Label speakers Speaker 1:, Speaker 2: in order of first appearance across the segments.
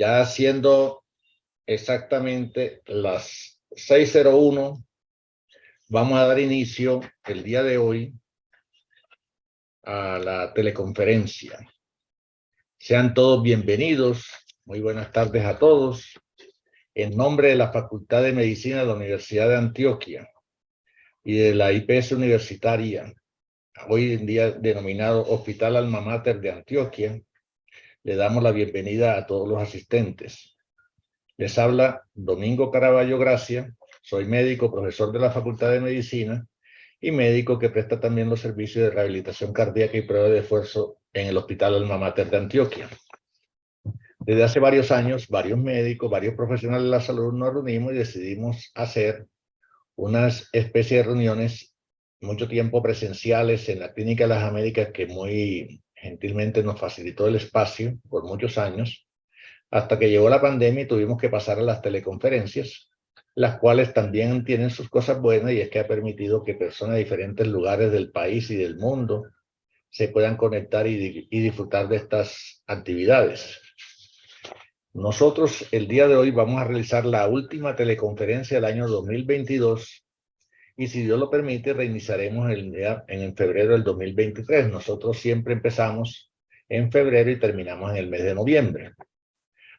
Speaker 1: Ya siendo exactamente las 6:01, vamos a dar inicio el día de hoy a la teleconferencia. Sean todos bienvenidos. Muy buenas tardes a todos. En nombre de la Facultad de Medicina de la Universidad de Antioquia y de la IPS Universitaria, hoy en día denominado Hospital Alma Mater de Antioquia, le damos la bienvenida a todos los asistentes. Les habla Domingo Caraballo Gracia, soy médico, profesor de la Facultad de Medicina y médico que presta también los servicios de rehabilitación cardíaca y prueba de esfuerzo en el Hospital Alma Mater de Antioquia. Desde hace varios años, varios médicos, varios profesionales de la salud nos reunimos y decidimos hacer unas especie de reuniones mucho tiempo presenciales en la Clínica de las Américas, que muy gentilmente nos facilitó el espacio por muchos años, hasta que llegó la pandemia y tuvimos que pasar a las teleconferencias, las cuales también tienen sus cosas buenas, y es que ha permitido que personas de diferentes lugares del país y del mundo se puedan conectar y disfrutar de estas actividades. Nosotros el día de hoy vamos a realizar la última teleconferencia del año 2022 y, si Dios lo permite, reiniciaremos en febrero del 2023. Nosotros siempre empezamos en febrero y terminamos en el mes de noviembre.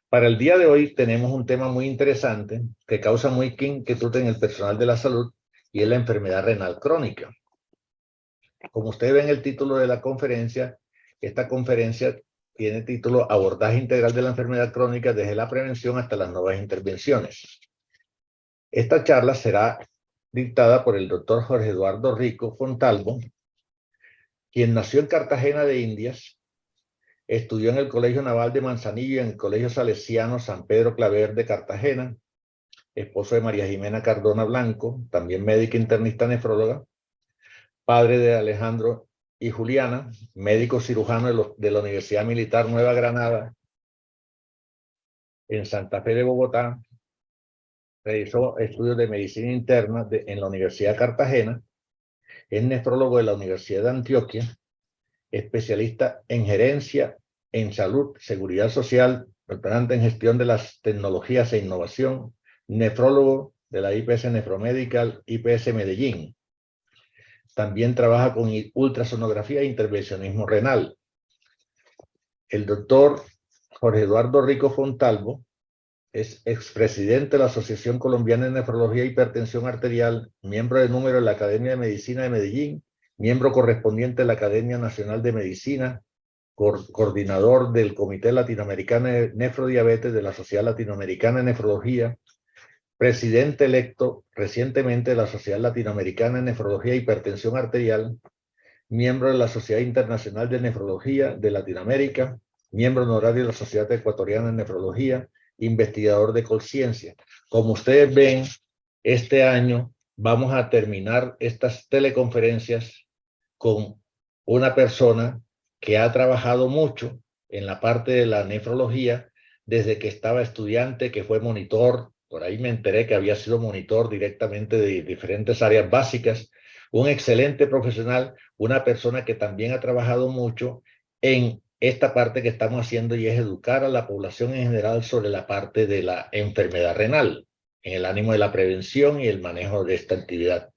Speaker 1: Para el día de hoy tenemos un tema muy interesante que causa muy inquietud en el personal de la salud, y es la enfermedad renal crónica. Como ustedes ven el título de la conferencia, esta conferencia tiene título Abordaje integral de la enfermedad crónica desde la prevención hasta las nuevas intervenciones. Esta charla será dictada por el doctor Jorge Eduardo Rico Fontalvo, quien nació en Cartagena de Indias, estudió en el Colegio Naval de Manzanillo y en el Colegio Salesiano San Pedro Claver de Cartagena, esposo de María Jimena Cardona Blanco, también médica internista nefróloga, padre de Alejandro y Juliana, médico cirujano de la Universidad Militar Nueva Granada, en Santa Fe de Bogotá. Realizó estudios de medicina interna en la Universidad de Cartagena, es nefrólogo de la Universidad de Antioquia, especialista en gerencia, en salud, seguridad social, doctorante en gestión de las tecnologías e innovación, nefrólogo de la IPS Nefromedical, IPS Medellín. También trabaja con ultrasonografía e intervencionismo renal. El doctor Jorge Eduardo Rico Fontalvo es expresidente de la Asociación Colombiana de Nefrología e Hipertensión Arterial, miembro de número de la Academia de Medicina de Medellín, miembro correspondiente de la Academia Nacional de Medicina, coordinador del Comité Latinoamericano de Nefrodiabetes de la Sociedad Latinoamericana de Nefrología, presidente electo recientemente de la Sociedad Latinoamericana de Nefrología e Hipertensión Arterial, miembro de la Sociedad Internacional de Nefrología de Latinoamérica, miembro honorario de la Sociedad Ecuatoriana de Nefrología, investigador de Colciencia. Como ustedes ven, este año vamos a terminar estas teleconferencias con una persona que ha trabajado mucho en la parte de la nefrología desde que estaba estudiante, que fue monitor. Por ahí me enteré que había sido monitor directamente de diferentes áreas básicas. Un excelente profesional, una persona que también ha trabajado mucho en esta parte que estamos haciendo, y es educar a la población en general sobre la parte de la enfermedad renal, en el ánimo de la prevención y el manejo de esta actividad.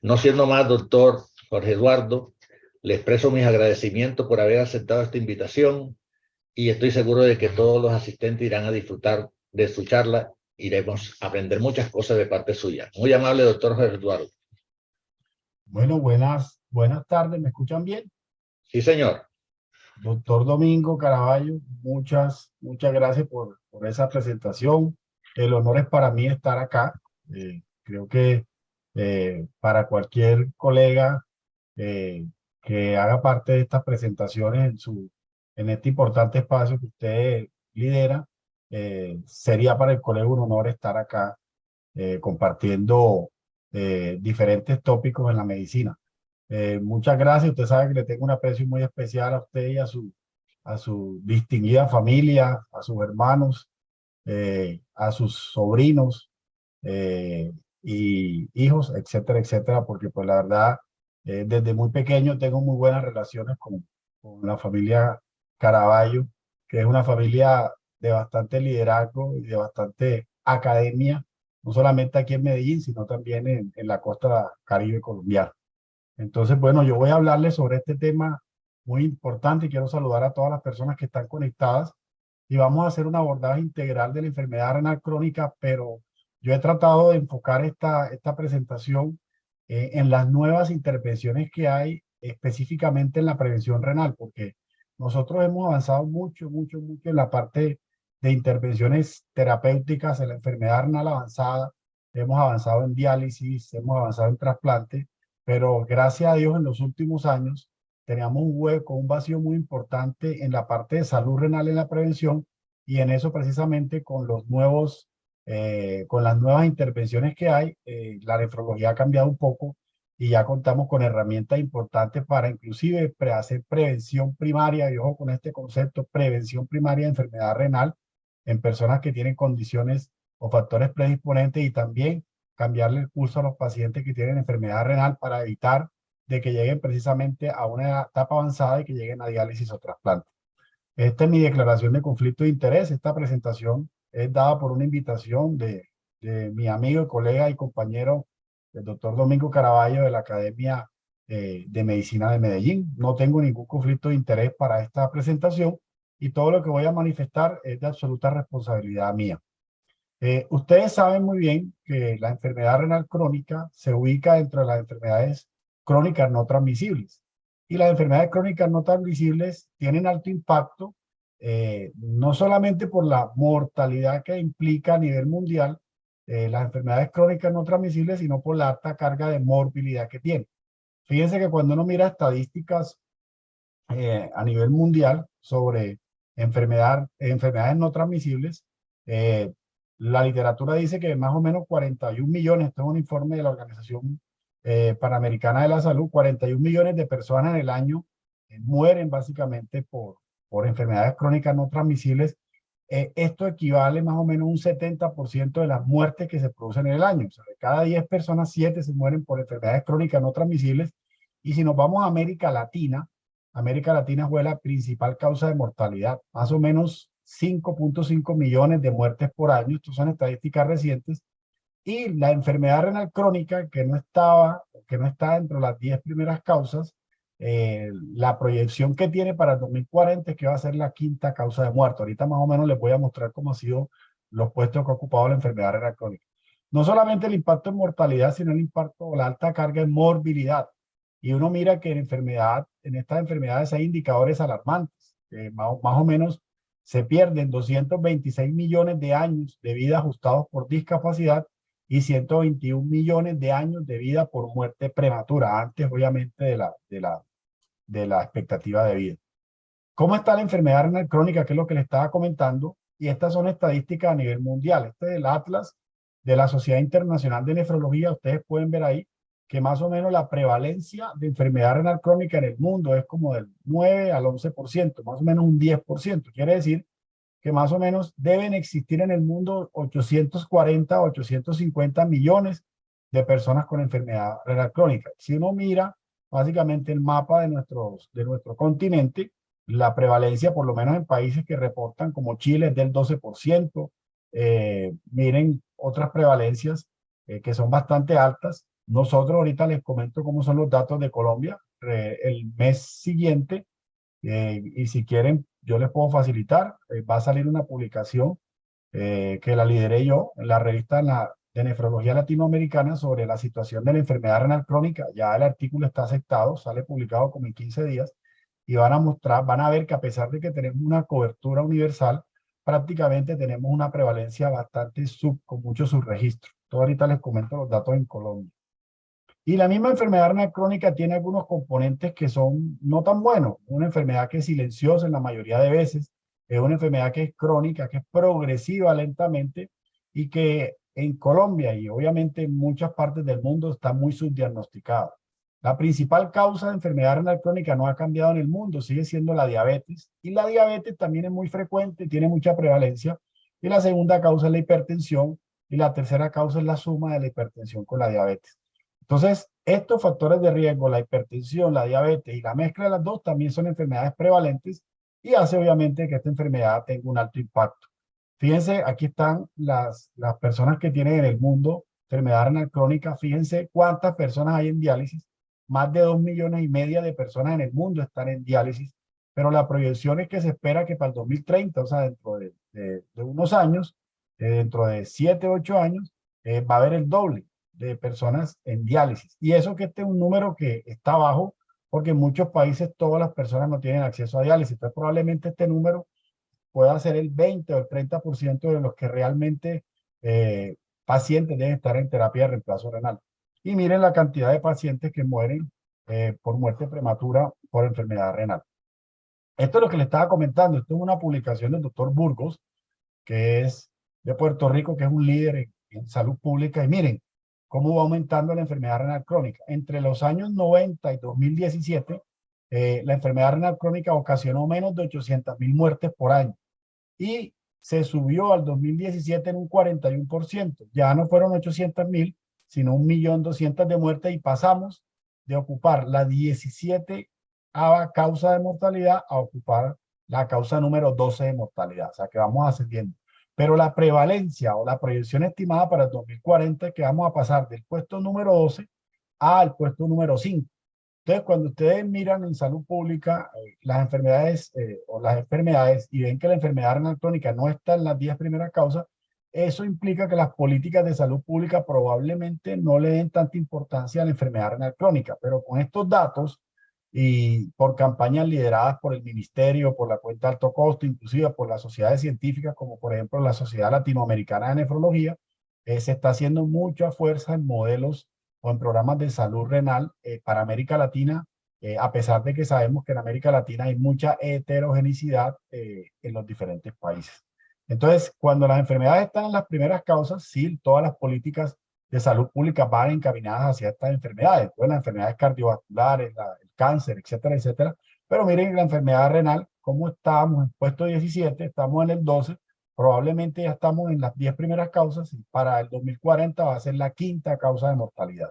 Speaker 1: No siendo más, doctor Jorge Eduardo, le expreso mis agradecimientos por haber aceptado esta invitación, y estoy seguro de que todos los asistentes irán a disfrutar de su charla. Iremos a aprender muchas cosas de parte suya. Muy amable, doctor Jorge Eduardo.
Speaker 2: Bueno, buenas tardes, ¿me escuchan bien?
Speaker 1: Sí, señor.
Speaker 2: Doctor Domingo Caraballo, muchas gracias por esa presentación. El honor es para mí estar acá. Creo que para cualquier colega que haga parte de estas presentaciones en este importante espacio que usted lidera, sería para el colega un honor estar acá compartiendo diferentes tópicos en la medicina. Muchas gracias. Usted sabe que le tengo un aprecio muy especial a usted y a su distinguida familia, a sus hermanos, a sus sobrinos y hijos, etcétera, etcétera, porque pues la verdad, desde muy pequeño tengo muy buenas relaciones con la familia Caraballo, que es una familia de bastante liderazgo y de bastante academia, no solamente aquí en Medellín, sino también en la costa Caribe colombiana. Entonces, bueno, yo voy a hablarles sobre este tema muy importante y quiero saludar a todas las personas que están conectadas y vamos a hacer un abordaje integral de la enfermedad renal crónica, pero yo he tratado de enfocar esta presentación en las nuevas intervenciones que hay específicamente en la prevención renal, porque nosotros hemos avanzado mucho, mucho, mucho en la parte de intervenciones terapéuticas en la enfermedad renal avanzada, hemos avanzado en diálisis, hemos avanzado en trasplante, pero gracias a Dios en los últimos años teníamos un hueco, un vacío muy importante en la parte de salud renal en la prevención y en eso precisamente con los nuevos, con las nuevas intervenciones que hay, la nefrología ha cambiado un poco y ya contamos con herramientas importantes para inclusive hacer prevención primaria, y ojo con este concepto, prevención primaria de enfermedad renal en personas que tienen condiciones o factores predisponentes y también cambiarle el curso a los pacientes que tienen enfermedad renal para evitar de que lleguen precisamente a una etapa avanzada y que lleguen a diálisis o trasplante. Esta es mi declaración de conflicto de interés. Esta presentación es dada por una invitación de mi amigo, colega y compañero, el doctor Domingo Caraballo de la Academia de Medicina de Medellín. No tengo ningún conflicto de interés para esta presentación y todo lo que voy a manifestar es de absoluta responsabilidad mía. Ustedes saben muy bien que la enfermedad renal crónica se ubica dentro de las enfermedades crónicas no transmisibles. Y las enfermedades crónicas no transmisibles tienen alto impacto, no solamente por la mortalidad que implica a nivel mundial las enfermedades crónicas no transmisibles, sino por la alta carga de morbilidad que tienen. Fíjense que cuando uno mira estadísticas a nivel mundial sobre enfermedades no transmisibles, la literatura dice que más o menos 41 millones, esto es un informe de la Organización Panamericana de la Salud, 41 millones de personas en el año mueren básicamente por enfermedades crónicas no transmisibles. Esto equivale más o menos a un 70% de las muertes que se producen en el año. O sea, de cada 10 personas, 7 se mueren por enfermedades crónicas no transmisibles. Y si nos vamos a América Latina fue la principal causa de mortalidad, más o menos 5.5 millones de muertes por año, estas son estadísticas recientes, y la enfermedad renal crónica, que no está dentro de las 10 primeras causas, la proyección que tiene para el 2040 es que va a ser la quinta causa de muerte. Ahorita más o menos les voy a mostrar cómo han sido los puestos que ha ocupado la enfermedad renal crónica. No solamente el impacto en mortalidad, sino el impacto o la alta carga en morbilidad. Y uno mira que en estas enfermedades hay indicadores alarmantes, que más o menos se pierden 226 millones de años de vida ajustados por discapacidad y 121 millones de años de vida por muerte prematura, antes obviamente de la expectativa de vida. ¿Cómo está la enfermedad renal crónica? Que es lo que le estaba comentando. Y estas son estadísticas a nivel mundial. Este es el Atlas de la Sociedad Internacional de Nefrología. Ustedes pueden ver ahí que más o menos la prevalencia de enfermedad renal crónica en el mundo es como del 9 al 11%, más o menos un 10%. Quiere decir que más o menos deben existir en el mundo 840 a 850 millones de personas con enfermedad renal crónica. Si uno mira básicamente el mapa de nuestro continente, la prevalencia, por lo menos en países que reportan como Chile, es del 12%. Miren otras prevalencias que son bastante altas. Nosotros ahorita les comento cómo son los datos de Colombia. El mes siguiente, y si quieren, yo les puedo facilitar, va a salir una publicación que la lideré yo en la revista de Nefrología Latinoamericana sobre la situación de la enfermedad renal crónica. Ya el artículo está aceptado, sale publicado como en 15 días y van a ver que a pesar de que tenemos una cobertura universal, prácticamente tenemos una prevalencia bastante con mucho subregistro. Todo ahorita les comento los datos en Colombia. Y la misma enfermedad renal crónica tiene algunos componentes que son no tan buenos. Una enfermedad que es silenciosa en la mayoría de veces, es una enfermedad que es crónica, que es progresiva lentamente y que en Colombia y obviamente en muchas partes del mundo está muy subdiagnosticada. La principal causa de enfermedad renal crónica no ha cambiado en el mundo, sigue siendo la diabetes. Y la diabetes también es muy frecuente, tiene mucha prevalencia. Y la segunda causa es la hipertensión y la tercera causa es la suma de la hipertensión con la diabetes. Entonces, estos factores de riesgo, la hipertensión, la diabetes y la mezcla de las dos también son enfermedades prevalentes y hace obviamente que esta enfermedad tenga un alto impacto. Fíjense, aquí están las personas que tienen en el mundo enfermedad renal crónica. Fíjense cuántas personas hay en diálisis. Más de 2,5 millones de personas en el mundo están en diálisis, pero la proyección es que se espera que para el 2030, o sea, dentro de unos años, dentro de 7, 8 años, va a haber el doble de personas en diálisis. Y eso que este es un número que está bajo, porque en muchos países todas las personas no tienen acceso a diálisis. Entonces, probablemente este número pueda ser el 20 o el 30% de los que realmente pacientes deben estar en terapia de reemplazo renal. Y miren la cantidad de pacientes que mueren por muerte prematura por enfermedad renal. Esto es lo que le estaba comentando. Esto es una publicación del doctor Burgos, que es de Puerto Rico, que es un líder en salud pública. Y miren cómo va aumentando la enfermedad renal crónica. Entre los años 90 y 2017, la enfermedad renal crónica ocasionó menos de 800,000 muertes por año y se subió al 2017 en un 41%. Ya no fueron 800,000, sino 1,200,000 de muertes y pasamos de ocupar la 17ª causa de mortalidad a ocupar la causa número 12 de mortalidad. O sea que vamos ascendiendo. Pero la prevalencia o la proyección estimada para el 2040 es que vamos a pasar del puesto número 12 al puesto número 5. Entonces, cuando ustedes miran en salud pública las enfermedades y ven que la enfermedad renal crónica no está en las 10 primeras causas, eso implica que las políticas de salud pública probablemente no le den tanta importancia a la enfermedad renal crónica. Pero con estos datos y por campañas lideradas por el ministerio, por la cuenta de alto costo, inclusive por las sociedades científicas, como por ejemplo la Sociedad Latinoamericana de Nefrología, se está haciendo mucha fuerza en modelos o en programas de salud renal para América Latina, a pesar de que sabemos que en América Latina hay mucha heterogeneidad en los diferentes países. Entonces, cuando las enfermedades están en las primeras causas, sí, todas las políticas de salud pública van encaminadas hacia estas enfermedades, pues las enfermedades cardiovasculares, el cáncer, etcétera, etcétera. Pero miren la enfermedad renal, cómo estábamos en puesto 17, estamos en el 12, probablemente ya estamos en las 10 primeras causas y para el 2040 va a ser la 5ª causa de mortalidad.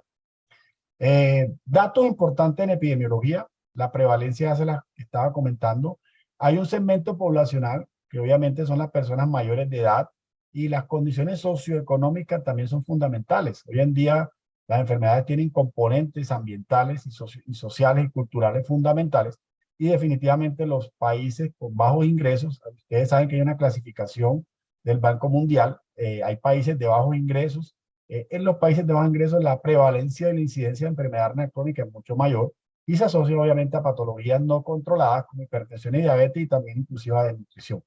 Speaker 2: Datos importantes en epidemiología, la prevalencia ya se las estaba comentando. Hay un segmento poblacional que obviamente son las personas mayores de edad y las condiciones socioeconómicas también son fundamentales. Hoy en día las enfermedades tienen componentes ambientales y sociales y culturales fundamentales y definitivamente los países con bajos ingresos, ustedes saben que hay una clasificación del Banco Mundial, hay países de bajos ingresos. En los países de bajos ingresos la prevalencia de la incidencia de enfermedad renal crónica es mucho mayor y se asocia obviamente a patologías no controladas como hipertensión y diabetes y también inclusive a desnutrición.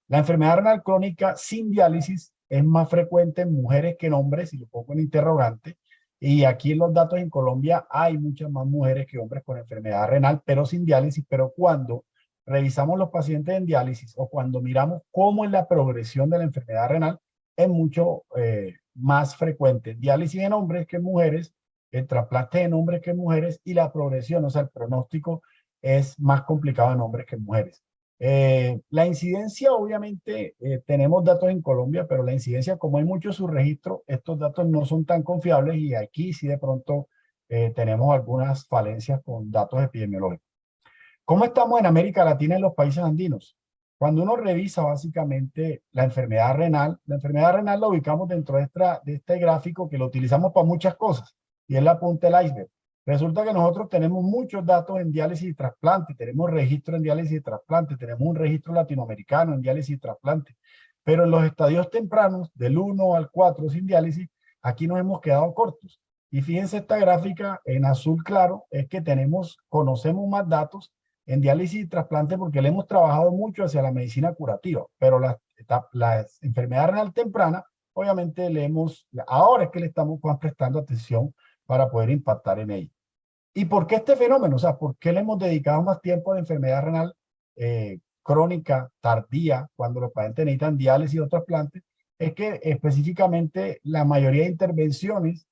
Speaker 2: La enfermedad renal crónica sin diálisis es más frecuente en mujeres que en hombres, y lo pongo en interrogante. Y aquí en los datos en Colombia hay muchas más mujeres que hombres con enfermedad renal, pero sin diálisis. Pero cuando revisamos los pacientes en diálisis o cuando miramos cómo es la progresión de la enfermedad renal, es mucho más frecuente en diálisis en hombres que en mujeres, en trasplante en hombres que en mujeres, y la progresión, o sea, el pronóstico es más complicado en hombres que en mujeres. La incidencia, obviamente, tenemos datos en Colombia, pero la incidencia, como hay mucho subregistro, estos datos no son tan confiables y aquí sí de pronto tenemos algunas falencias con datos epidemiológicos. ¿Cómo estamos en América Latina y en los países andinos? Cuando uno revisa básicamente la enfermedad renal la ubicamos dentro de este gráfico que lo utilizamos para muchas cosas y es la punta del iceberg. Resulta que nosotros tenemos muchos datos en diálisis y trasplante, tenemos registro en diálisis y trasplante, tenemos un registro latinoamericano en diálisis y trasplante, pero en los estadios tempranos, del 1 al 4 sin diálisis, aquí nos hemos quedado cortos. Y fíjense esta gráfica en azul claro, es que conocemos más datos en diálisis y trasplante porque le hemos trabajado mucho hacia la medicina curativa, pero la enfermedad renal temprana, obviamente ahora es que le estamos prestando atención para poder impactar en ella. ¿Y por qué este fenómeno? O sea, ¿por qué le hemos dedicado más tiempo a la enfermedad renal crónica, tardía, cuando los pacientes necesitan diálisis o trasplante? Es que específicamente la mayoría de intervenciones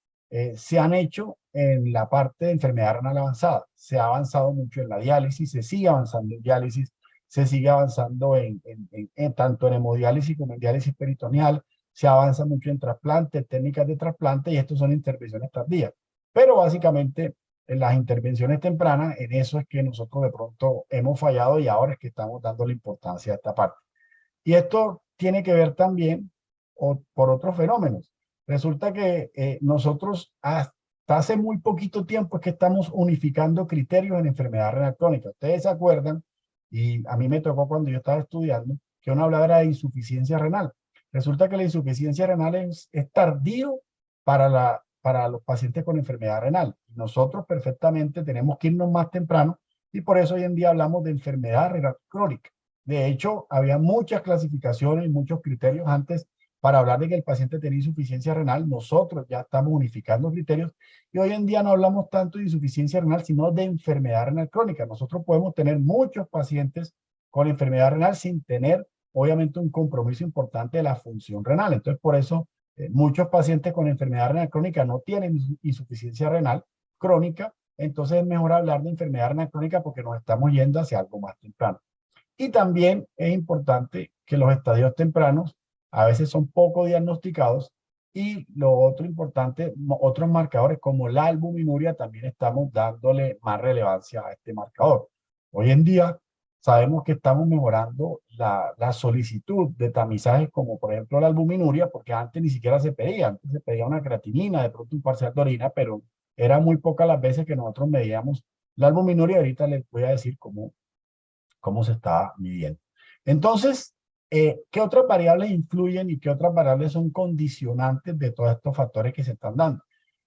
Speaker 2: se han hecho en la parte de enfermedad renal avanzada. Se ha avanzado mucho en la diálisis, se sigue avanzando en diálisis, se sigue avanzando tanto en hemodiálisis como en diálisis peritoneal, se avanza mucho en trasplante, técnicas de trasplante, y estos son intervenciones tardías. Pero básicamente en las intervenciones tempranas, en eso es que nosotros de pronto hemos fallado y ahora es que estamos dando la importancia a esta parte. Y esto tiene que ver también por otros fenómenos. Resulta que nosotros hasta hace muy poquito tiempo es que estamos unificando criterios en enfermedad renal crónica. Ustedes se acuerdan, y a mí me tocó cuando yo estaba estudiando, que uno hablaba era de insuficiencia renal. Resulta que la insuficiencia renal es tardío para los pacientes con enfermedad renal. Nosotros perfectamente tenemos que irnos más temprano y por eso hoy en día hablamos de enfermedad renal crónica. De hecho, había muchas clasificaciones y muchos criterios antes para hablar de que el paciente tenía insuficiencia renal. Nosotros ya estamos unificando criterios y hoy en día no hablamos tanto de insuficiencia renal, sino de enfermedad renal crónica. Nosotros podemos tener muchos pacientes con enfermedad renal sin tener, obviamente, un compromiso importante de la función renal. Entonces, por eso, muchos pacientes con enfermedad renal crónica no tienen insuficiencia renal crónica. Entonces, es mejor hablar de enfermedad renal crónica porque nos estamos yendo hacia algo más temprano. Y también es importante que los estadios tempranos a veces son poco diagnosticados y lo otro importante, otros marcadores como la albuminuria también estamos dándole más relevancia a este marcador. Hoy en día sabemos que estamos mejorando la solicitud de tamizajes como por ejemplo la albuminuria, porque antes ni siquiera se pedía, antes se pedía una creatinina, de pronto un parcial de orina, pero era muy pocas las veces que nosotros medíamos la albuminuria. Ahorita les voy a decir cómo se está midiendo. Entonces, ¿qué otras variables influyen y qué otras variables son condicionantes de todos estos factores que se están dando?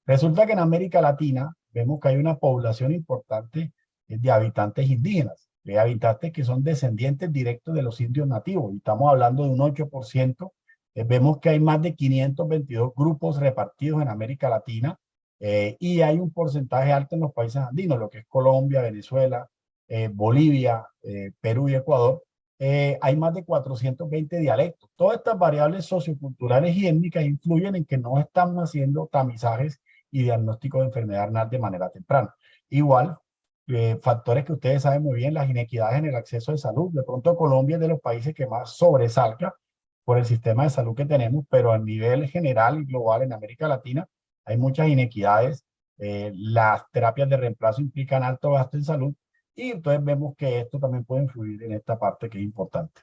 Speaker 2: Resulta que en América Latina vemos que hay una población importante de habitantes indígenas, de habitantes que son descendientes directos de los indios nativos, y estamos hablando de un 8%. Vemos que hay más de 522 grupos repartidos en América Latina, y hay un porcentaje alto en los países andinos, lo que es Colombia, Venezuela, Bolivia, Perú y Ecuador. Hay más de 420 dialectos. Todas estas variables socioculturales y étnicas influyen en que no estamos haciendo tamizajes y diagnósticos de enfermedad renal de manera temprana. Igual, factores que ustedes saben muy bien, las inequidades en el acceso de salud. De pronto Colombia es de los países que más sobresalga por el sistema de salud que tenemos, pero a nivel general y global en América Latina hay muchas inequidades. Las terapias de reemplazo implican alto gasto en salud y entonces vemos que esto también puede influir en esta parte que es importante.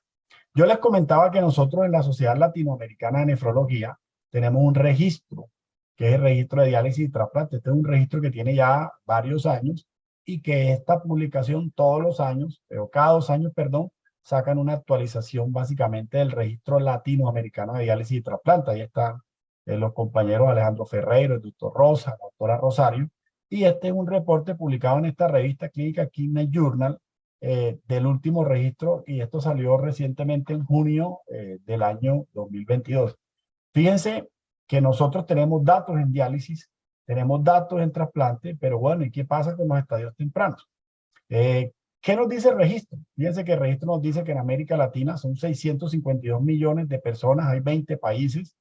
Speaker 2: Yo les comentaba que nosotros en la Sociedad Latinoamericana de Nefrología tenemos un registro, que es el registro de diálisis y trasplante. Este es un registro que tiene ya varios años y que esta publicación todos los años, pero cada 2 años, perdón, sacan una actualización básicamente del registro latinoamericano de diálisis y trasplante. Ahí están los compañeros Alejandro Ferreiro, el doctor Rosa, la doctora Rosario, y este es un reporte publicado en esta revista clínica Kidney Journal del último registro, y esto salió recientemente en junio del año 2022. Fíjense que nosotros tenemos datos en diálisis, tenemos datos en trasplante, pero bueno, ¿y qué pasa con los estadios tempranos? ¿Qué nos dice el registro? Fíjense que el registro nos dice que en América Latina son 652 millones de personas, hay 20 países,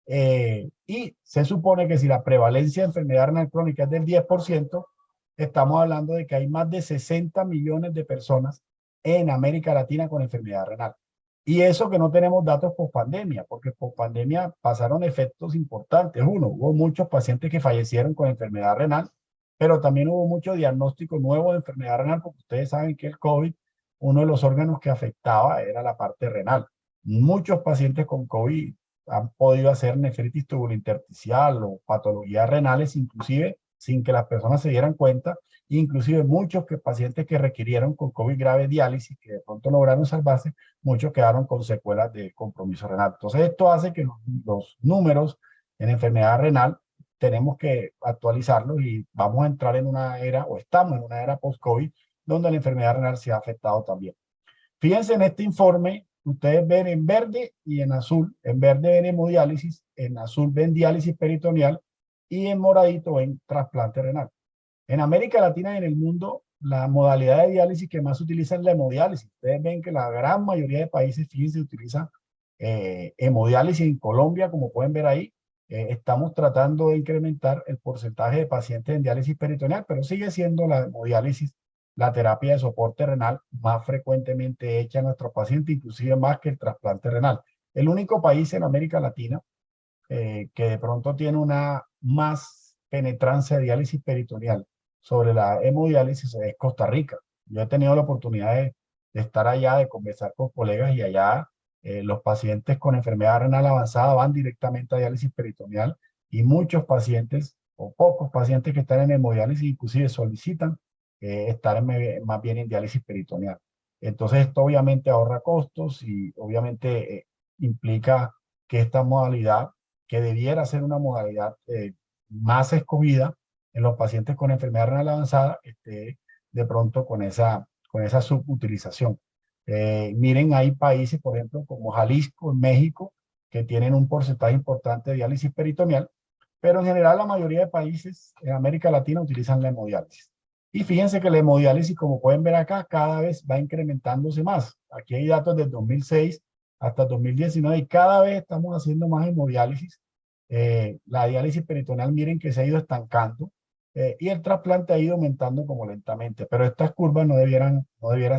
Speaker 2: y se supone que si la prevalencia de enfermedad renal crónica es del 10%, estamos hablando de que hay más de 60 millones de personas en América Latina con enfermedad renal. Y eso que no tenemos datos post pandemia, porque post pandemia pasaron efectos importantes. Uno, hubo muchos pacientes que fallecieron con enfermedad renal, pero también hubo mucho diagnóstico nuevo de enfermedad renal, porque ustedes saben que el COVID, uno de los órganos que afectaba era la parte renal. Muchos pacientes con COVID han podido hacer nefritis tubulointersticial o patologías renales, inclusive sin que las personas se dieran cuenta, inclusive muchos pacientes que requirieron con COVID grave diálisis, que de pronto lograron salvarse, muchos quedaron con secuelas de compromiso renal. Entonces esto hace que los números en enfermedad renal tenemos que actualizarlos y vamos a entrar en una era, o estamos en una era post-COVID, donde la enfermedad renal se ha afectado también. Fíjense en este informe, ustedes ven en verde y en azul. En verde ven hemodiálisis, en azul ven diálisis peritoneal y en moradito ven trasplante renal. En América Latina y en el mundo, la modalidad de diálisis que más se utiliza es la hemodiálisis. Ustedes ven que la gran mayoría de países, fíjense, utiliza hemodiálisis. En Colombia, como pueden ver ahí, estamos tratando de incrementar el porcentaje de pacientes en diálisis peritoneal, pero sigue siendo la hemodiálisis la terapia de soporte renal más frecuentemente hecha en nuestros pacientes, inclusive más que el trasplante renal. El único país en América Latina que de pronto tiene una más penetrancia de diálisis peritoneal sobre la hemodiálisis es Costa Rica. Yo he tenido la oportunidad de estar allá, de conversar con colegas, y allá Los pacientes con enfermedad renal avanzada van directamente a diálisis peritoneal y muchos pacientes o pocos pacientes que están en hemodiálisis inclusive solicitan estar más bien en diálisis peritoneal. Entonces esto obviamente ahorra costos y obviamente implica que esta modalidad, que debiera ser una modalidad más escogida en los pacientes con enfermedad renal avanzada, esté de pronto con esa subutilización. Miren, hay países, por ejemplo, como Jalisco, en México, que tienen un porcentaje importante de diálisis peritoneal, pero en general la mayoría de países en América Latina utilizan la hemodiálisis. Y fíjense que la hemodiálisis, como pueden ver acá, cada vez va incrementándose más. Aquí hay datos del 2006 hasta 2019 y cada vez estamos haciendo más hemodiálisis. La diálisis peritoneal, miren que se ha ido estancando y el trasplante ha ido aumentando como lentamente, pero estas curvas no debieran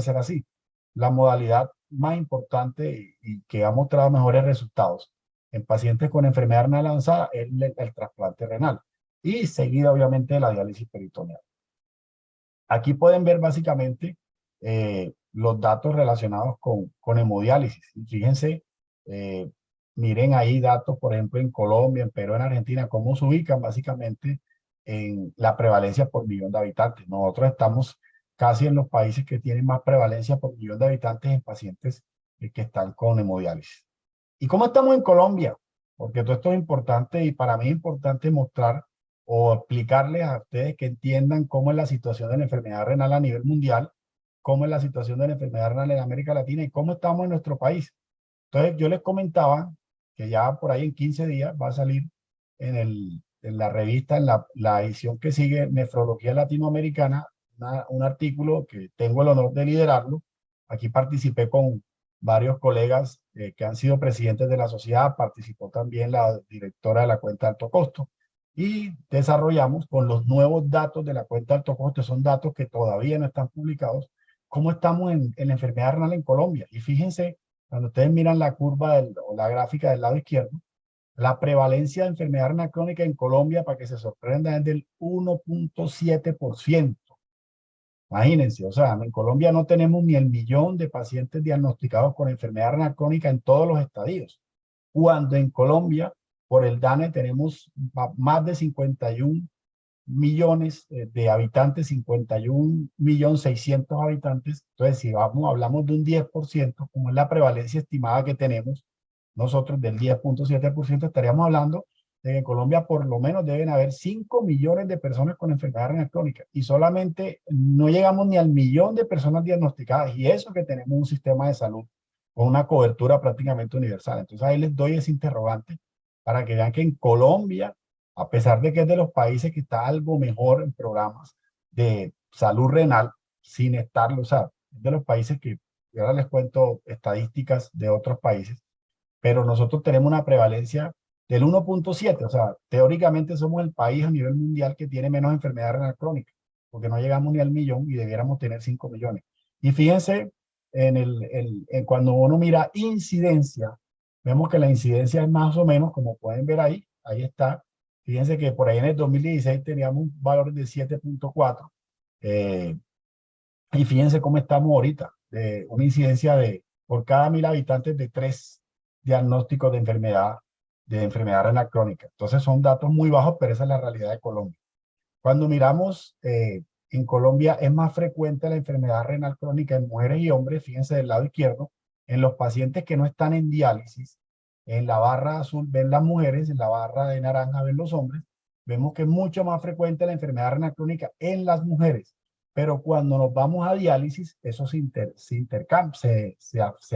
Speaker 2: ser así. La modalidad más importante y que ha mostrado mejores resultados en pacientes con enfermedad renal avanzada es el trasplante renal y seguida obviamente de la diálisis peritoneal. Aquí pueden ver básicamente los datos relacionados con hemodiálisis. Y fíjense, miren ahí datos, por ejemplo, en Colombia, en Perú, en Argentina, cómo se ubican básicamente en la prevalencia por millón de habitantes. Nosotros estamos casi en los países que tienen más prevalencia por millón de habitantes en pacientes que están con hemodiálisis. ¿Y cómo estamos en Colombia? Porque todo esto es importante y para mí es importante mostrar o explicarles a ustedes que entiendan cómo es la situación de la enfermedad renal a nivel mundial, cómo es la situación de la enfermedad renal en América Latina y cómo estamos en nuestro país. Entonces yo les comentaba que ya por ahí en 15 días va a salir en la revista, en la edición que sigue, Nefrología Latinoamericana, un artículo que tengo el honor de liderarlo. Aquí participé con varios colegas que han sido presidentes de la sociedad, participó también la directora de la cuenta de alto costo y desarrollamos con los nuevos datos de la cuenta de alto costo, son datos que todavía no están publicados, cómo estamos en la enfermedad renal en Colombia. Y fíjense, cuando ustedes miran la curva o la gráfica del lado izquierdo, la prevalencia de enfermedad renal crónica en Colombia, para que se sorprendan, es del 1.7%. Imagínense, o sea, en Colombia no tenemos ni el millón de pacientes diagnosticados con enfermedad renal crónica en todos los estadios, cuando en Colombia, por el DANE, tenemos más de 51 millones de habitantes, 51.600.000 habitantes. Entonces, si hablamos de un 10%, como es la prevalencia estimada que tenemos nosotros del 10.7%, estaríamos hablando de que en Colombia por lo menos deben haber 5 millones de personas con enfermedad renal crónica y solamente no llegamos ni al millón de personas diagnosticadas, y eso que tenemos un sistema de salud con una cobertura prácticamente universal. Entonces ahí les doy ese interrogante para que vean que en Colombia, a pesar de que es de los países que está algo mejor en programas de salud renal, sin estarlo, o sea, es de los países que, ahora les cuento estadísticas de otros países, pero nosotros tenemos una prevalencia del 1.7, o sea, teóricamente somos el país a nivel mundial que tiene menos enfermedad renal crónica, porque no llegamos ni al millón y debiéramos tener 5 millones. Y fíjense, cuando uno mira incidencia, vemos que la incidencia es más o menos, como pueden ver ahí está. Fíjense que por ahí en el 2016 teníamos un valor de 7.4, y fíjense cómo estamos ahorita, de una incidencia de por cada 1.000 habitantes de 3 diagnósticos de enfermedad renal crónica. Entonces son datos muy bajos, pero esa es la realidad de Colombia. Cuando miramos, en Colombia es más frecuente la enfermedad renal crónica en mujeres y hombres, fíjense del lado izquierdo, en los pacientes que no están en diálisis, en la barra azul ven las mujeres, en la barra de naranja ven los hombres, vemos que es mucho más frecuente la enfermedad renal crónica en las mujeres, pero cuando nos vamos a diálisis, eso se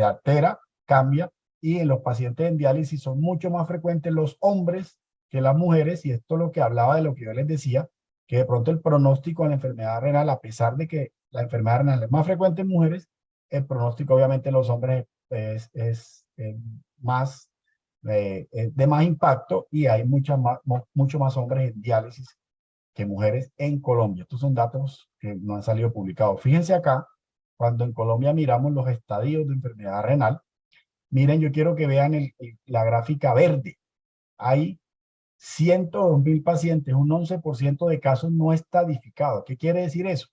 Speaker 2: altera, cambia, y en los pacientes en diálisis son mucho más frecuentes los hombres que las mujeres, y esto es lo que hablaba de lo que yo les decía, que de pronto el pronóstico de la enfermedad renal, a pesar de que la enfermedad renal es más frecuente en mujeres, el pronóstico obviamente en los hombres es más, de más impacto, y hay mucho más hombres en diálisis que mujeres en Colombia. Estos son datos que no han salido publicados. Fíjense acá, cuando en Colombia miramos los estadios de enfermedad renal, miren, yo quiero que vean la gráfica verde. Hay 102.000 pacientes, un 11% de casos no estadificados. ¿Qué quiere decir eso?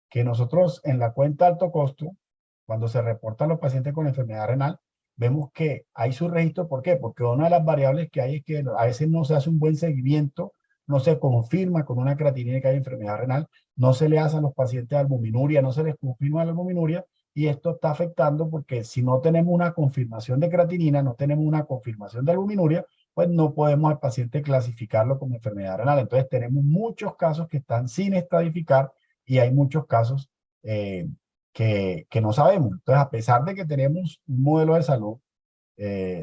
Speaker 2: Que nosotros en la cuenta alto costo, cuando se reportan los pacientes con enfermedad renal, vemos que hay su registro. ¿Por qué? Porque una de las variables que hay es que a veces no se hace un buen seguimiento, no se confirma con una creatinina que hay enfermedad renal, no se le hace a los pacientes albuminuria, no se les confirma la albuminuria, y esto está afectando porque si no tenemos una confirmación de creatinina, no tenemos una confirmación de albuminuria, pues no podemos al paciente clasificarlo como enfermedad renal. Entonces tenemos muchos casos que están sin estadificar y hay muchos casos que no sabemos. Entonces, a pesar de que tenemos un modelo de salud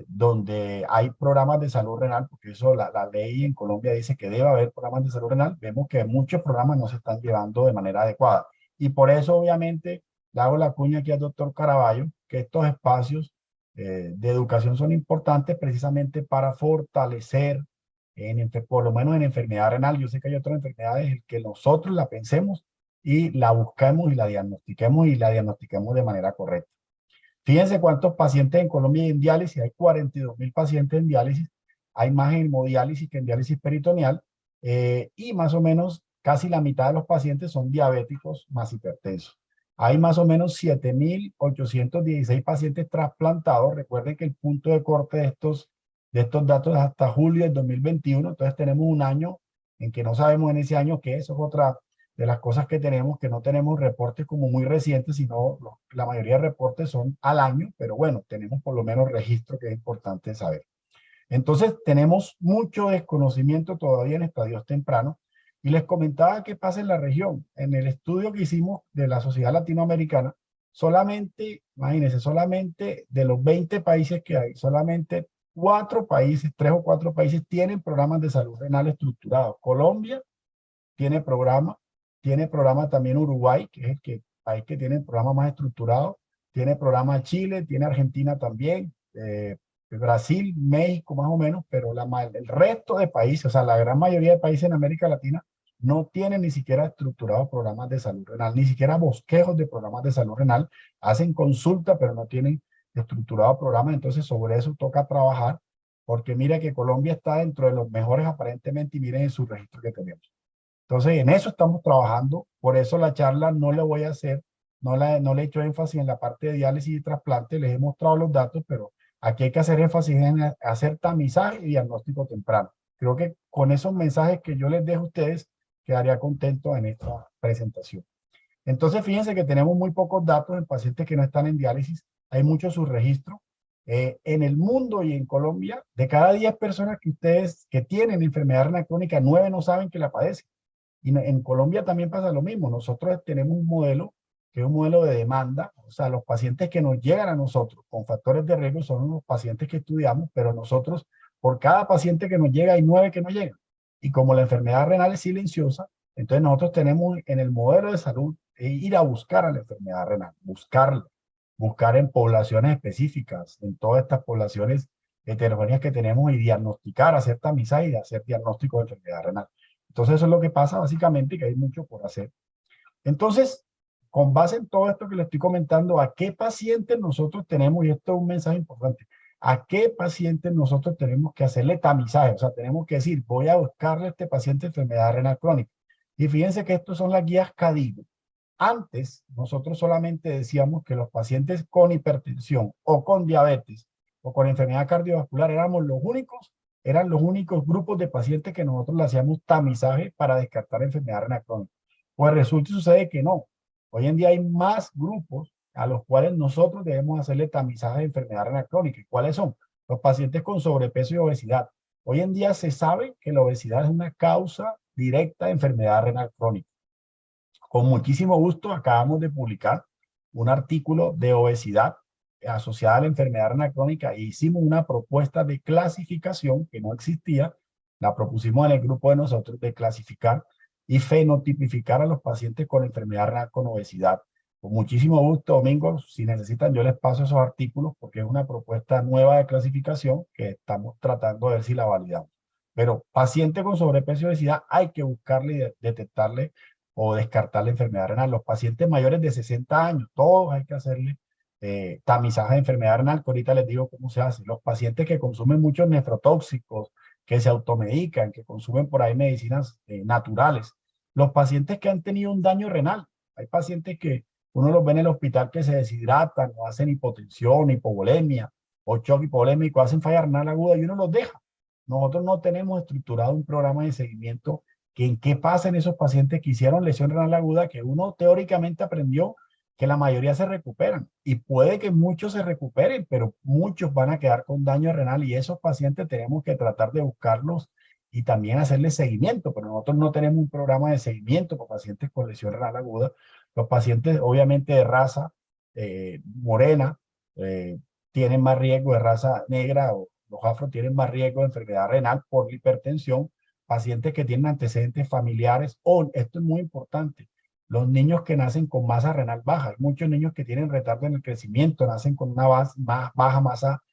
Speaker 2: donde hay programas de salud renal, porque eso la ley en Colombia dice que debe haber programas de salud renal, vemos que muchos programas no se están llevando de manera adecuada. Y por eso, obviamente, le hago la cuña aquí al doctor Caraballo, que estos espacios de educación son importantes precisamente para fortalecer, por lo menos en enfermedad renal. Yo sé que hay otras enfermedades el que nosotros la pensemos y la busquemos y la diagnostiquemos de manera correcta. Fíjense cuántos pacientes en Colombia hay en diálisis. Hay 42.000 pacientes en diálisis. Hay más en hemodiálisis que en diálisis peritoneal. Y más o menos casi la mitad de los pacientes son diabéticos más hipertensos. Hay más o menos 7.816 pacientes trasplantados. Recuerden que el punto de corte de estos datos es hasta julio del 2021. Entonces tenemos un año en que no sabemos en ese año qué es. Eso es otra de las cosas que tenemos, que no tenemos reportes como muy recientes, sino la mayoría de reportes son al año, pero bueno, tenemos por lo menos registro, que es importante saber. Entonces, tenemos mucho desconocimiento todavía en estadios tempranos, y les comentaba qué pasa en la región. En el estudio que hicimos de la Sociedad Latinoamericana, solamente, imagínense, solamente de los 20 países que hay, solamente 4 países, 3 o 4 países tienen programas de salud renal estructurados. Colombia tiene programa también Uruguay, que es país que tiene el programa más estructurado, tiene programa Chile, tiene Argentina también, Brasil, México más o menos, pero el resto de países, o sea, la gran mayoría de países en América Latina no tienen ni siquiera estructurados programas de salud renal, ni siquiera bosquejos de programas de salud renal, hacen consulta, pero no tienen estructurado programas. Entonces sobre eso toca trabajar, porque mira que Colombia está dentro de los mejores aparentemente, y miren en su registro que tenemos. Entonces, en eso estamos trabajando. Por eso la charla no le voy a hacer, no le he hecho énfasis en la parte de diálisis y trasplante. Les he mostrado los datos, pero aquí hay que hacer énfasis en hacer tamizaje y diagnóstico temprano. Creo que con esos mensajes que yo les dejo a ustedes, quedaría contento en esta presentación. Entonces, fíjense que tenemos muy pocos datos en pacientes que no están en diálisis. Hay mucho subregistro. En el mundo y en Colombia, de cada 10 personas que tienen enfermedad renal crónica, 9 no saben que la padecen. Y en Colombia también pasa lo mismo. Nosotros tenemos un modelo que es un modelo de demanda. O sea, los pacientes que nos llegan a nosotros con factores de riesgo son los pacientes que estudiamos, pero nosotros, por cada paciente que nos llega, hay 9 que no llegan. Y como la enfermedad renal es silenciosa, entonces nosotros tenemos en el modelo de salud ir a buscar a la enfermedad renal, buscar en poblaciones específicas, en todas estas poblaciones heterogéneas que tenemos, y diagnosticar, hacer tamizaje y hacer diagnóstico de enfermedad renal. Entonces eso es lo que pasa básicamente, que hay mucho por hacer. Entonces, con base en todo esto que le estoy comentando, ¿a qué pacientes nosotros tenemos? Y esto es un mensaje importante. ¿A qué pacientes nosotros tenemos que hacerle tamizaje? O sea, tenemos que decir, voy a buscarle a este paciente enfermedad renal crónica. Y fíjense que estos son las guías CADIGO. Antes, nosotros solamente decíamos que los pacientes con hipertensión o con diabetes o con enfermedad cardiovascular eran los únicos grupos de pacientes que nosotros le hacíamos tamizaje para descartar enfermedad renal crónica. Pues resulta y sucede que no. Hoy en día hay más grupos a los cuales nosotros debemos hacerle tamizaje de enfermedad renal crónica. ¿Y cuáles son? Los pacientes con sobrepeso y obesidad. Hoy en día se sabe que la obesidad es una causa directa de enfermedad renal crónica. Con muchísimo gusto acabamos de publicar un artículo de obesidad asociada a la enfermedad renal crónica, e hicimos una propuesta de clasificación que no existía. La propusimos en el grupo de nosotros, de clasificar y fenotipificar a los pacientes con enfermedad renal con obesidad. Con muchísimo gusto, Domingo, si necesitan yo les paso esos artículos, porque es una propuesta nueva de clasificación que estamos tratando de ver si la validamos. Pero paciente con sobrepeso y obesidad hay que buscarle y detectarle o descartar la enfermedad renal. Los pacientes mayores de 60 años, todos hay que hacerle tamizaje de enfermedad renal, que ahorita les digo cómo se hace. Los pacientes que consumen muchos nefrotóxicos, que se automedican, que consumen por ahí medicinas naturales. Los pacientes que han tenido un daño renal. Hay pacientes que uno los ve en el hospital que se deshidratan o hacen hipotensión, hipovolemia, o choque hipovolémico, hacen falla renal aguda y uno los deja. Nosotros no tenemos estructurado un programa de seguimiento que en qué pasa en esos pacientes que hicieron lesión renal aguda, que uno teóricamente aprendió que la mayoría se recuperan y puede que muchos se recuperen, pero muchos van a quedar con daño renal y esos pacientes tenemos que tratar de buscarlos y también hacerles seguimiento, pero nosotros no tenemos un programa de seguimiento para pacientes con lesión renal aguda. Los pacientes obviamente de raza morena tienen más riesgo, de raza negra o los afro tienen más riesgo de enfermedad renal por hipertensión, pacientes que tienen antecedentes familiares o, esto es muy importante, los niños que nacen con masa renal baja. Hay muchos niños que tienen retardo en el crecimiento, nacen con una baja masa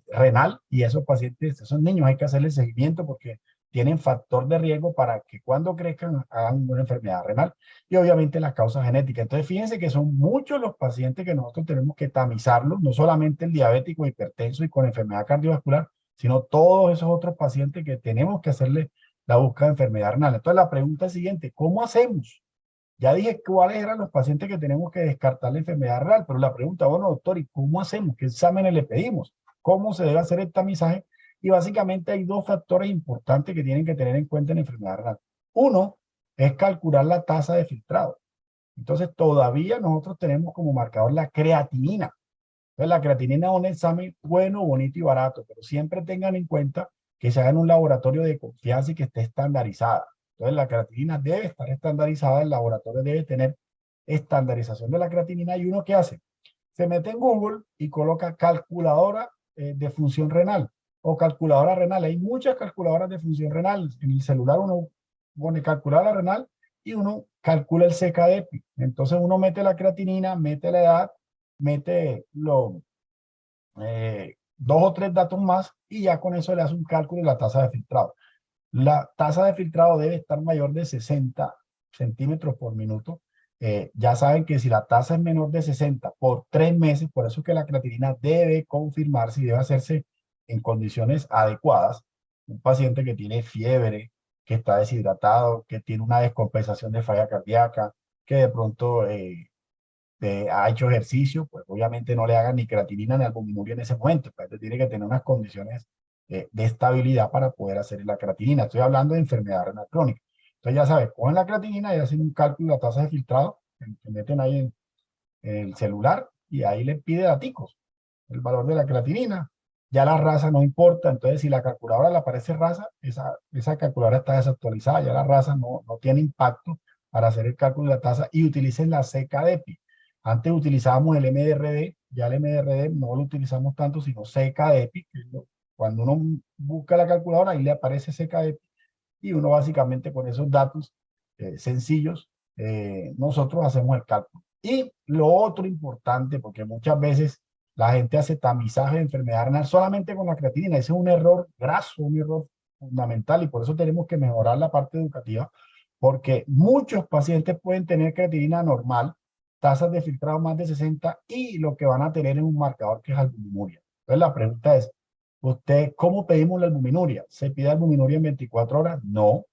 Speaker 2: renal y esos pacientes, esos niños hay que hacerles seguimiento porque tienen factor de riesgo para que cuando crezcan hagan una enfermedad renal y obviamente las causas genéticas. Entonces fíjense que son muchos los pacientes que nosotros tenemos que tamizarlos, no solamente el diabético, hipertenso y con enfermedad cardiovascular, sino todos esos otros pacientes que tenemos que hacerle la búsqueda de enfermedad renal. Entonces la pregunta es siguiente, ¿cómo hacemos? Ya dije cuáles eran los pacientes que tenemos que descartar la enfermedad renal, pero la pregunta, bueno, doctor, ¿y cómo hacemos? ¿Qué exámenes le pedimos? ¿Cómo se debe hacer el tamizaje? Y básicamente hay dos factores importantes que tienen que tener en cuenta en la enfermedad renal. Uno es calcular la tasa de filtrado. Entonces, todavía nosotros tenemos como marcador la creatinina. Entonces, la creatinina es un examen bueno, bonito y barato, pero siempre tengan en cuenta que se haga en un laboratorio de confianza y que esté estandarizada. Entonces, la creatinina debe estar estandarizada, el laboratorio debe tener estandarización de la creatinina. ¿Y uno qué hace? Se mete en Google y coloca calculadora de función renal o calculadora renal. Hay muchas calculadoras de función renal. En el celular uno pone calculadora renal y uno calcula el CKD. Entonces uno mete la creatinina, mete la edad, mete dos o tres datos más y ya con eso le hace un cálculo de la tasa de filtrado. La tasa de filtrado debe estar mayor de 60 centímetros por minuto. Ya saben que si la tasa es menor de 60 por 3 meses, por eso es que la creatinina debe confirmarse y debe hacerse en condiciones adecuadas. Un paciente que tiene fiebre, que está deshidratado, que tiene una descompensación de falla cardíaca, que de pronto ha hecho ejercicio, pues obviamente no le hagan ni creatinina ni albuminuria en ese momento. Pues tiene que tener unas condiciones de estabilidad para poder hacer la creatinina. Estoy hablando de enfermedad renal crónica. Entonces ya sabes, cogen la creatinina y hacen un cálculo de la tasa de filtrado, que meten ahí en el celular y ahí le pide daticos, el valor de la creatinina. Ya la raza no importa, entonces si la calculadora le aparece raza, esa calculadora está desactualizada, ya la raza no tiene impacto para hacer el cálculo de la tasa y utilicen la CKDEPI. Antes utilizábamos el MDRD, ya el MDRD no lo utilizamos tanto, sino CKDEPI, cuando uno busca la calculadora, ahí le aparece CKDEPI y uno básicamente con esos datos sencillos, nosotros hacemos el cálculo. Y lo otro importante, porque muchas veces la gente hace tamizaje de enfermedad renal solamente con la creatinina, ese es un error graso, un error fundamental y por eso tenemos que mejorar la parte educativa, porque muchos pacientes pueden tener creatinina normal, tasas de filtrado más de 60 y lo que van a tener es un marcador que es albuminuria. Entonces la pregunta es, ¿cómo pedimos la albuminuria? ¿Se pide albuminuria en 24 horas? No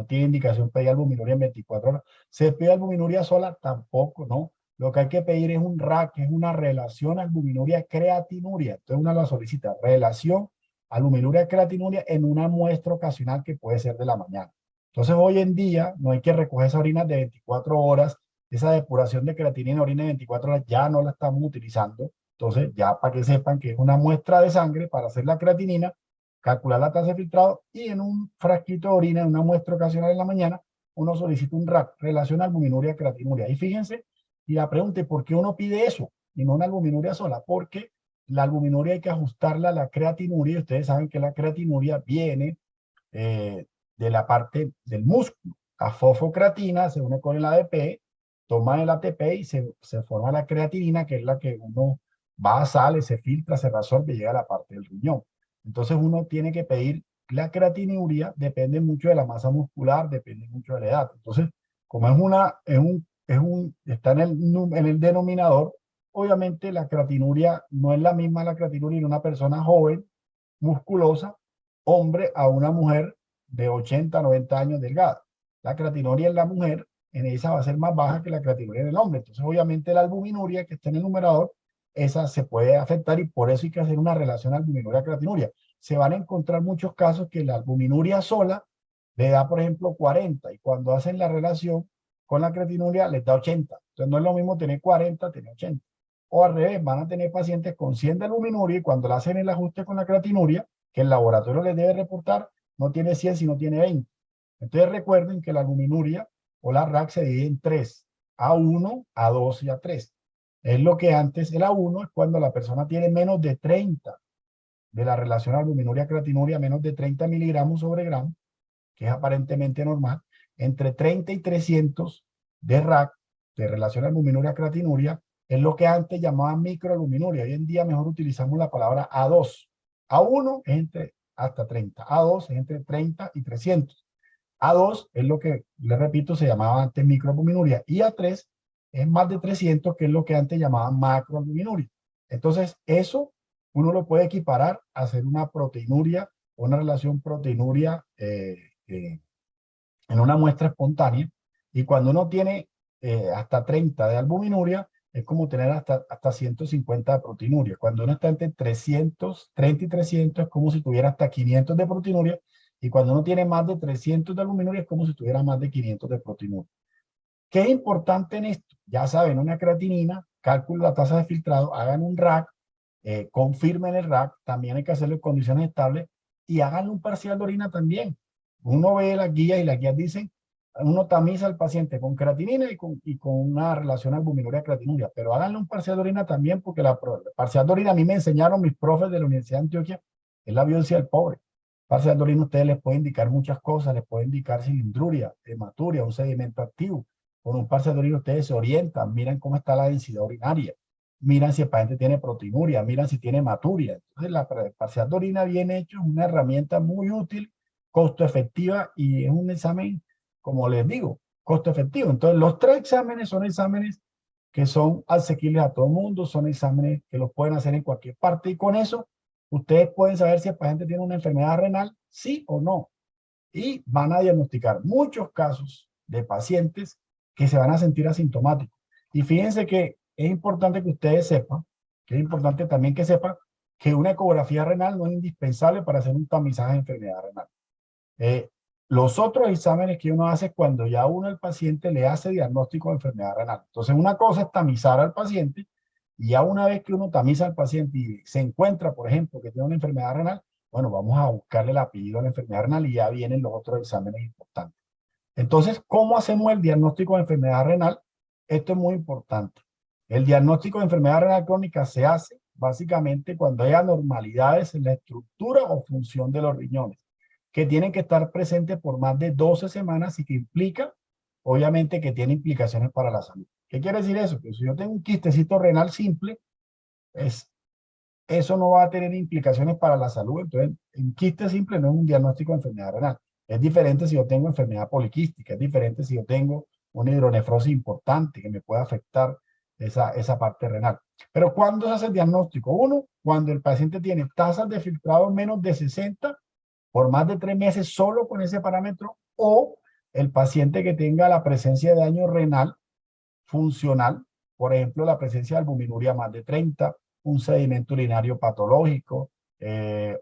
Speaker 2: tiene indicación pedir albuminuria en 24 horas. ¿Se pide albuminuria sola? Tampoco, no. Lo que hay que pedir es un RAC, que es una relación albuminuria-creatinuria. Entonces uno la solicita, relación albuminuria-creatinuria en una muestra ocasional que puede ser de la mañana. Entonces hoy en día no hay que recoger esa orina de 24 horas, esa depuración de creatinina en orina de 24 horas ya no la estamos utilizando. Entonces, ya para que sepan que es una muestra de sangre para hacer la creatinina, calcular la tasa de filtrado y en un frasquito de orina, en una muestra ocasional en la mañana, uno solicita un RAC, relación albuminuria-creatinuria. Y fíjense, y la pregunta es, ¿por qué uno pide eso y no una albuminuria sola? Porque la albuminuria hay que ajustarla a la creatinuria y ustedes saben que la creatinuria viene de la parte del músculo. La fosfocreatina se une con el ADP, toman el ATP y se forma la creatinina, que es la que uno va, sale, se filtra, se resuelve y llega a la parte del riñón. Entonces uno tiene que pedir la creatinuria, depende mucho de la masa muscular, depende mucho de la edad. Entonces, como está en el denominador, obviamente la creatinuria no es la misma la creatinuria en una persona joven, musculosa, hombre, a una mujer de 80, 90 años delgada. La creatinuria en la mujer, en esa va a ser más baja que la creatinuria en el hombre. Entonces, obviamente, la albuminuria que está en el numerador esa se puede afectar y por eso hay que hacer una relación albuminuria-creatinuria. Se van a encontrar muchos casos que la albuminuria sola le da, por ejemplo, 40 y cuando hacen la relación con la creatinuria les da 80. Entonces no es lo mismo tener 40, tener 80. O al revés, van a tener pacientes con 100 de albuminuria y cuando le hacen el ajuste con la creatinuria, que el laboratorio les debe reportar, no tiene 100, sino tiene 20. Entonces recuerden que la albuminuria o la RAC se divide en tres: A1, A2 y A3. Es lo que antes, el A1 es cuando la persona tiene menos de 30 de la relación albuminuria-creatinuria, menos de 30 miligramos sobre gramo, que es aparentemente normal, entre 30 y 300 de RAC, de relación albuminuria-creatinuria, es lo que antes llamaban microalbuminuria. Hoy en día mejor utilizamos la palabra A2. A1 es entre hasta 30, A2 es entre 30 y 300. A2 es lo que, le repito, se llamaba antes microalbuminuria, y A3 es más de 300, que es lo que antes llamaban macroalbuminuria. Entonces, eso uno lo puede equiparar a hacer una proteinuria, una relación proteinuria en una muestra espontánea, y cuando uno tiene hasta 30 de albuminuria, es como tener hasta 150 de proteinuria. Cuando uno está entre 330 y 300, es como si tuviera hasta 500 de proteinuria, y cuando uno tiene más de 300 de albuminuria, es como si tuviera más de 500 de proteinuria. ¿Qué es importante en esto? Ya saben, una creatinina, cálculo la tasa de filtrado, hagan un RAC, confirmen el RAC, también hay que hacerlo en condiciones estables, y hagan un parcial de orina también. Uno ve las guías y las guías dicen, uno tamiza al paciente con creatinina y con una relación albuminuria-creatinuria, pero háganle un parcial de orina también, porque la parcial de orina a mí me enseñaron mis profes de la Universidad de Antioquia, es la biopsia del pobre. Parcial de orina ustedes les puede indicar muchas cosas, les puede indicar cilindruria, hematuria, un sedimento activo. Con un parcial de orina ustedes se orientan, miran cómo está la densidad urinaria, miran si el paciente tiene proteinuria, miran si tiene hematuria. Entonces, la parcial de orina bien hecho es una herramienta muy útil, costo efectiva, y es un examen, como les digo, costo efectivo. Entonces, los tres exámenes son exámenes que son asequibles a todo el mundo, son exámenes que los pueden hacer en cualquier parte, y con eso ustedes pueden saber si el paciente tiene una enfermedad renal, sí o no, y van a diagnosticar muchos casos de pacientes que se van a sentir asintomáticos. Y fíjense que es importante que ustedes sepan, que es importante también que sepan, que una ecografía renal no es indispensable para hacer un tamizaje de enfermedad renal. Los otros exámenes que uno hace cuando ya uno al paciente le hace diagnóstico de enfermedad renal. Entonces, una cosa es tamizar al paciente, y ya una vez que uno tamiza al paciente y se encuentra, por ejemplo, que tiene una enfermedad renal, bueno, vamos a buscarle el apellido a la enfermedad renal y ya vienen los otros exámenes importantes. Entonces, ¿cómo hacemos el diagnóstico de enfermedad renal? Esto es muy importante. El diagnóstico de enfermedad renal crónica se hace básicamente cuando hay anormalidades en la estructura o función de los riñones, que tienen que estar presentes por más de 12 semanas y que implica, obviamente, que tiene implicaciones para la salud. ¿Qué quiere decir eso? Que si yo tengo un quistecito renal simple, eso no va a tener implicaciones para la salud. Entonces, un quiste simple no es un diagnóstico de enfermedad renal. Es diferente si yo tengo enfermedad poliquística, es diferente si yo tengo una hidronefrosis importante que me puede afectar esa parte renal. Pero ¿cuándo se hace el diagnóstico? Uno, cuando el paciente tiene tasas de filtrado menos de 60 por más de 3 meses solo con ese parámetro, o el paciente que tenga la presencia de daño renal funcional, por ejemplo, la presencia de albuminuria más de 30, un sedimento urinario patológico,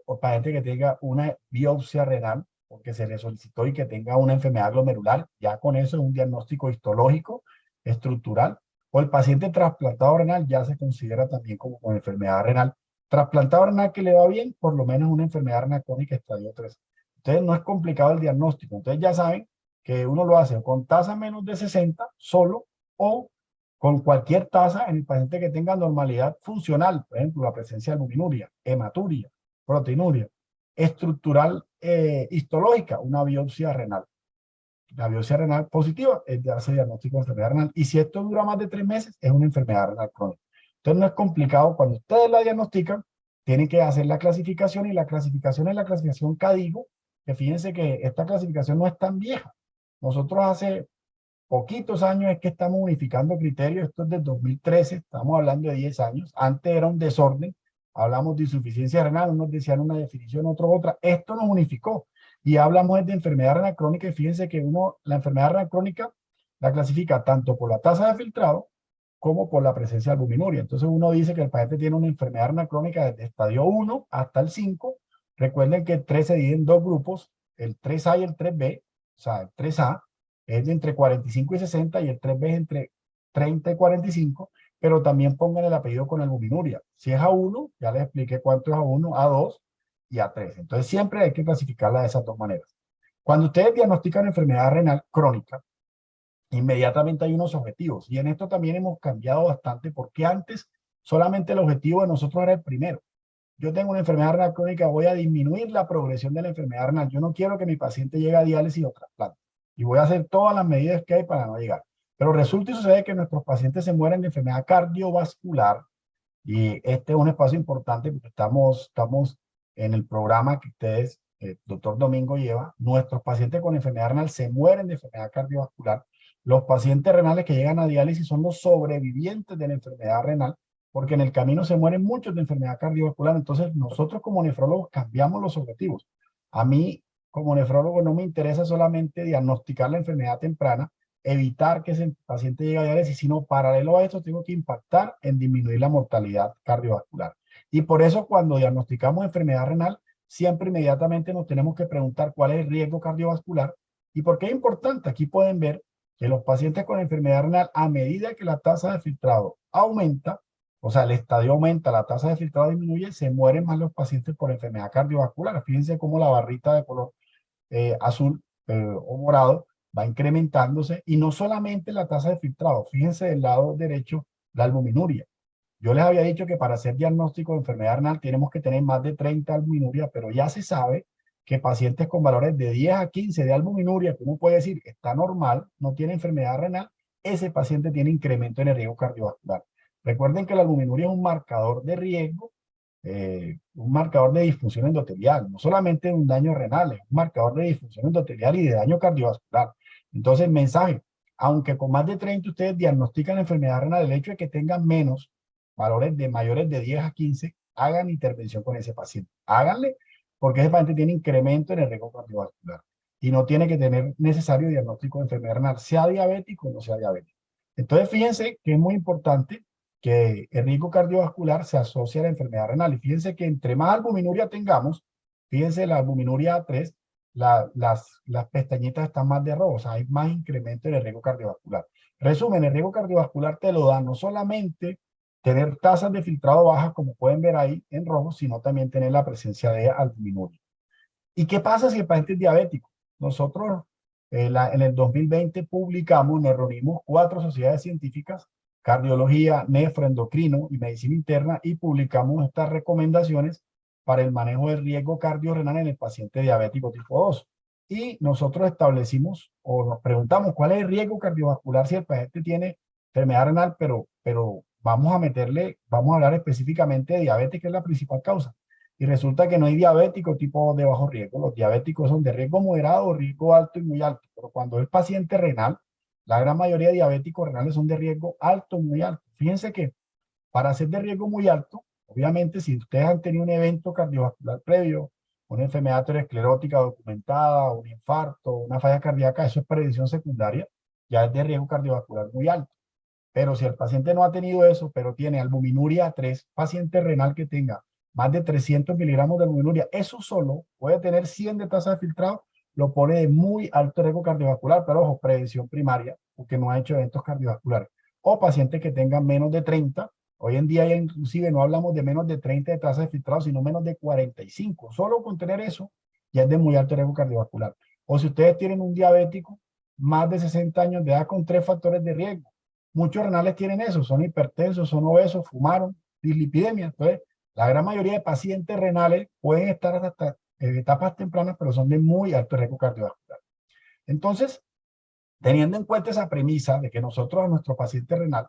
Speaker 2: o paciente que tenga una biopsia renal, porque se le solicitó, y que tenga una enfermedad glomerular, ya con eso es un diagnóstico histológico, estructural, o el paciente trasplantado renal ya se considera también como con enfermedad renal. Trasplantado renal que le va bien, por lo menos una enfermedad renal crónica estadio 3. Entonces no es complicado el diagnóstico. Entonces ya saben que uno lo hace con tasa menos de 60 solo, o con cualquier tasa en el paciente que tenga normalidad funcional, por ejemplo, la presencia de albuminuria, hematuria, proteinuria, estructural, histológica, una biopsia renal. La biopsia renal positiva es de hacer diagnóstico de enfermedad renal, y si esto dura más de 3 meses, es una enfermedad renal crónica. Entonces no es complicado. Cuando ustedes la diagnostican, tienen que hacer la clasificación, y la clasificación es la clasificación CADIGO, que fíjense que esta clasificación no es tan vieja. Nosotros hace poquitos años es que estamos unificando criterios. Esto es del 2013, estamos hablando de 10 años. Antes era un desorden, hablamos de insuficiencia renal, unos decían una definición, otros otra. Esto nos unificó y hablamos de enfermedad renal crónica, y fíjense que la enfermedad renal crónica la clasifica tanto por la tasa de filtrado como por la presencia de albuminuria. Entonces uno dice que el paciente tiene una enfermedad renal crónica desde estadio 1 hasta el 5. Recuerden que el 3 se divide en dos grupos, el 3A y el 3B. O sea, el 3A es de entre 45 y 60 y el 3B es entre 30 y 45, pero también pongan el apellido con albuminuria. Si es A1, ya les expliqué cuánto es A1, A2 y A3. Entonces siempre hay que clasificarla de esas dos maneras. Cuando ustedes diagnostican enfermedad renal crónica, inmediatamente hay unos objetivos. Y en esto también hemos cambiado bastante porque antes solamente el objetivo de nosotros era el primero. Yo tengo una enfermedad renal crónica, voy a disminuir la progresión de la enfermedad renal. Yo no quiero que mi paciente llegue a diálisis o trasplante. Y voy a hacer todas las medidas que hay para no llegar. Pero resulta y sucede que nuestros pacientes se mueren de enfermedad cardiovascular. Y este es un espacio importante porque estamos en el programa que ustedes, doctor Domingo, lleva. Nuestros pacientes con enfermedad renal se mueren de enfermedad cardiovascular. Los pacientes renales que llegan a diálisis son los sobrevivientes de la enfermedad renal, porque en el camino se mueren muchos de enfermedad cardiovascular. Entonces, nosotros como nefrólogos cambiamos los objetivos. A mí, como nefrólogo, no me interesa solamente diagnosticar la enfermedad temprana, evitar que ese paciente llegue a diálisis, sino paralelo a esto tengo que impactar en disminuir la mortalidad cardiovascular. Y por eso cuando diagnosticamos enfermedad renal, siempre inmediatamente nos tenemos que preguntar cuál es el riesgo cardiovascular y por qué es importante. Aquí pueden ver que los pacientes con enfermedad renal, a medida que la tasa de filtrado aumenta, o sea, el estadio aumenta, la tasa de filtrado disminuye, se mueren más los pacientes por enfermedad cardiovascular. Fíjense cómo la barrita de color azul o morado va incrementándose y no solamente la tasa de filtrado. Fíjense del lado derecho la albuminuria. Yo les había dicho que para hacer diagnóstico de enfermedad renal tenemos que tener más de 30 albuminuria, pero ya se sabe que pacientes con valores de 10 a 15 de albuminuria, que uno puede decir está normal, no tiene enfermedad renal, ese paciente tiene incremento en el riesgo cardiovascular. Recuerden que la albuminuria es un marcador de riesgo, un marcador de disfunción endotelial, no solamente de un daño renal, es un marcador de disfunción endotelial y de daño cardiovascular. Entonces, mensaje, aunque con más de 30 ustedes diagnostican enfermedad renal, el hecho de que tengan menos valores de mayores de 10 a 15, hagan intervención con ese paciente. Háganle, porque ese paciente tiene incremento en el riesgo cardiovascular y no tiene que tener necesario diagnóstico de enfermedad renal, sea diabético o no sea diabético. Entonces, fíjense que es muy importante que el riesgo cardiovascular se asocia a la enfermedad renal. Y fíjense que entre más albuminuria tengamos, fíjense la albuminuria 3, las pestañitas están más de rojo, o sea, hay más incremento en el riesgo cardiovascular. Resumen, el riesgo cardiovascular te lo da no solamente tener tasas de filtrado bajas, como pueden ver ahí en rojo, sino también tener la presencia de albuminuria. ¿Y qué pasa si el paciente es diabético? Nosotros en el 2020 publicamos, nos reunimos 4 sociedades científicas, cardiología, nefroendocrino y medicina interna, y publicamos estas recomendaciones para el manejo del riesgo cardiorrenal en el paciente diabético tipo 2. Y nosotros establecimos o nos preguntamos cuál es el riesgo cardiovascular si el paciente tiene enfermedad renal, pero vamos a hablar específicamente de diabetes, que es la principal causa. Y resulta que no hay diabético tipo de bajo riesgo. Los diabéticos son de riesgo moderado, riesgo alto y muy alto. Pero cuando es paciente renal, la gran mayoría de diabéticos renales son de riesgo alto y muy alto. Fíjense que para ser de riesgo muy alto, obviamente si ustedes han tenido un evento cardiovascular previo, una enfermedad aterosclerótica documentada, un infarto, una falla cardíaca, eso es predicción secundaria, ya es de riesgo cardiovascular muy alto. Pero si el paciente no ha tenido eso, pero tiene albuminuria 3, paciente renal que tenga más de 300 miligramos de albuminuria, eso solo puede tener 100 de tasa de filtrado, lo pone de muy alto riesgo cardiovascular, pero ojo, prevención primaria, porque no ha hecho eventos cardiovasculares. O pacientes que tengan menos de 30, hoy en día ya inclusive no hablamos de menos de 30 de tasa de filtrado, sino menos de 45. Solo con tener eso ya es de muy alto riesgo cardiovascular. O si ustedes tienen un diabético más de 60 años de edad con 3 factores de riesgo, muchos renales tienen eso, son hipertensos, son obesos, fumaron, dislipidemia. Entonces, la gran mayoría de pacientes renales pueden estar hasta etapas tempranas, pero son de muy alto riesgo cardiovascular. Entonces, teniendo en cuenta esa premisa de que nosotros a nuestro paciente renal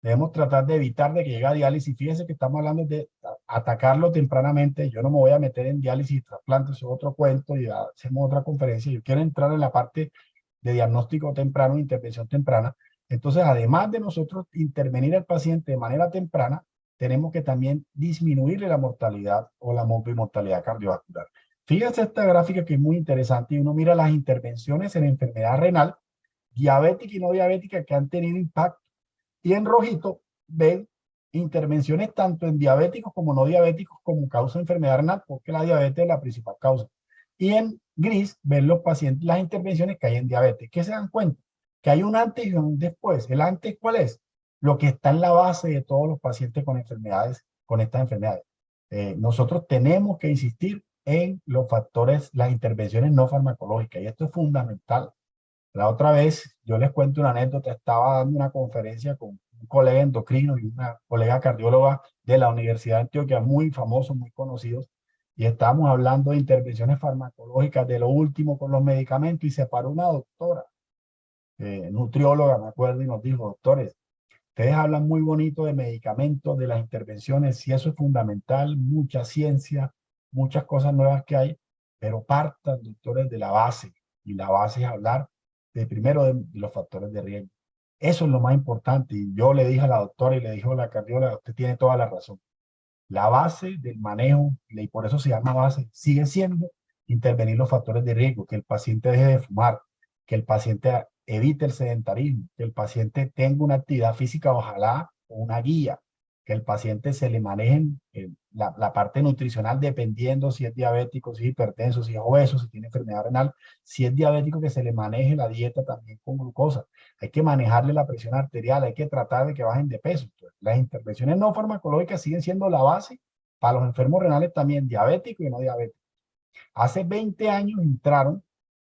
Speaker 2: debemos tratar de evitar de que llegue a diálisis, fíjense que estamos hablando de atacarlo tempranamente. Yo no me voy a meter en diálisis y trasplantes, eso es otro cuento y hacemos otra conferencia. Yo quiero entrar en la parte de diagnóstico temprano, intervención temprana. Entonces, además de nosotros intervenir al paciente de manera temprana, tenemos que también disminuirle la mortalidad o la mortalidad cardiovascular. Fíjense esta gráfica que es muy interesante y uno mira las intervenciones en enfermedad renal, diabética y no diabética, que han tenido impacto. Y en rojito ven intervenciones tanto en diabéticos como no diabéticos como causa de enfermedad renal, porque la diabetes es la principal causa. Y en gris ven los pacientes, las intervenciones que hay en diabetes. ¿Qué se dan cuenta? Que hay un antes y un después. ¿El antes cuál es? Lo que está en la base de todos los pacientes con enfermedades, con estas enfermedades. Nosotros tenemos que insistir en los factores, las intervenciones no farmacológicas, y esto es fundamental. La otra vez, yo les cuento una anécdota, estaba dando una conferencia con un colega endocrino y una colega cardióloga de la Universidad de Antioquia, muy famosos, muy conocidos, y estábamos hablando de intervenciones farmacológicas, de lo último con los medicamentos, y se paró una doctora, nutrióloga, me acuerdo, y nos dijo: doctores, ustedes hablan muy bonito de medicamentos, de las intervenciones, y eso es fundamental, mucha ciencia, muchas cosas nuevas que hay, pero partan, doctores, de la base, y la base es hablar de primero de los factores de riesgo. Eso es lo más importante, y yo le dije a la doctora y le dijo a la cardióloga: usted tiene toda la razón. La base del manejo, y por eso se llama base, sigue siendo intervenir los factores de riesgo, que el paciente deje de fumar, que el paciente evite el sedentarismo, que el paciente tenga una actividad física, ojalá con una guía, que el paciente se le maneje la parte nutricional dependiendo si es diabético, si es hipertenso, si es obeso, si tiene enfermedad renal. Si es diabético, que se le maneje la dieta también con glucosa. Hay que manejarle la presión arterial, hay que tratar de que bajen de peso. Entonces, las intervenciones no farmacológicas siguen siendo la base para los enfermos renales también, diabéticos y no diabéticos. Hace 20 años entraron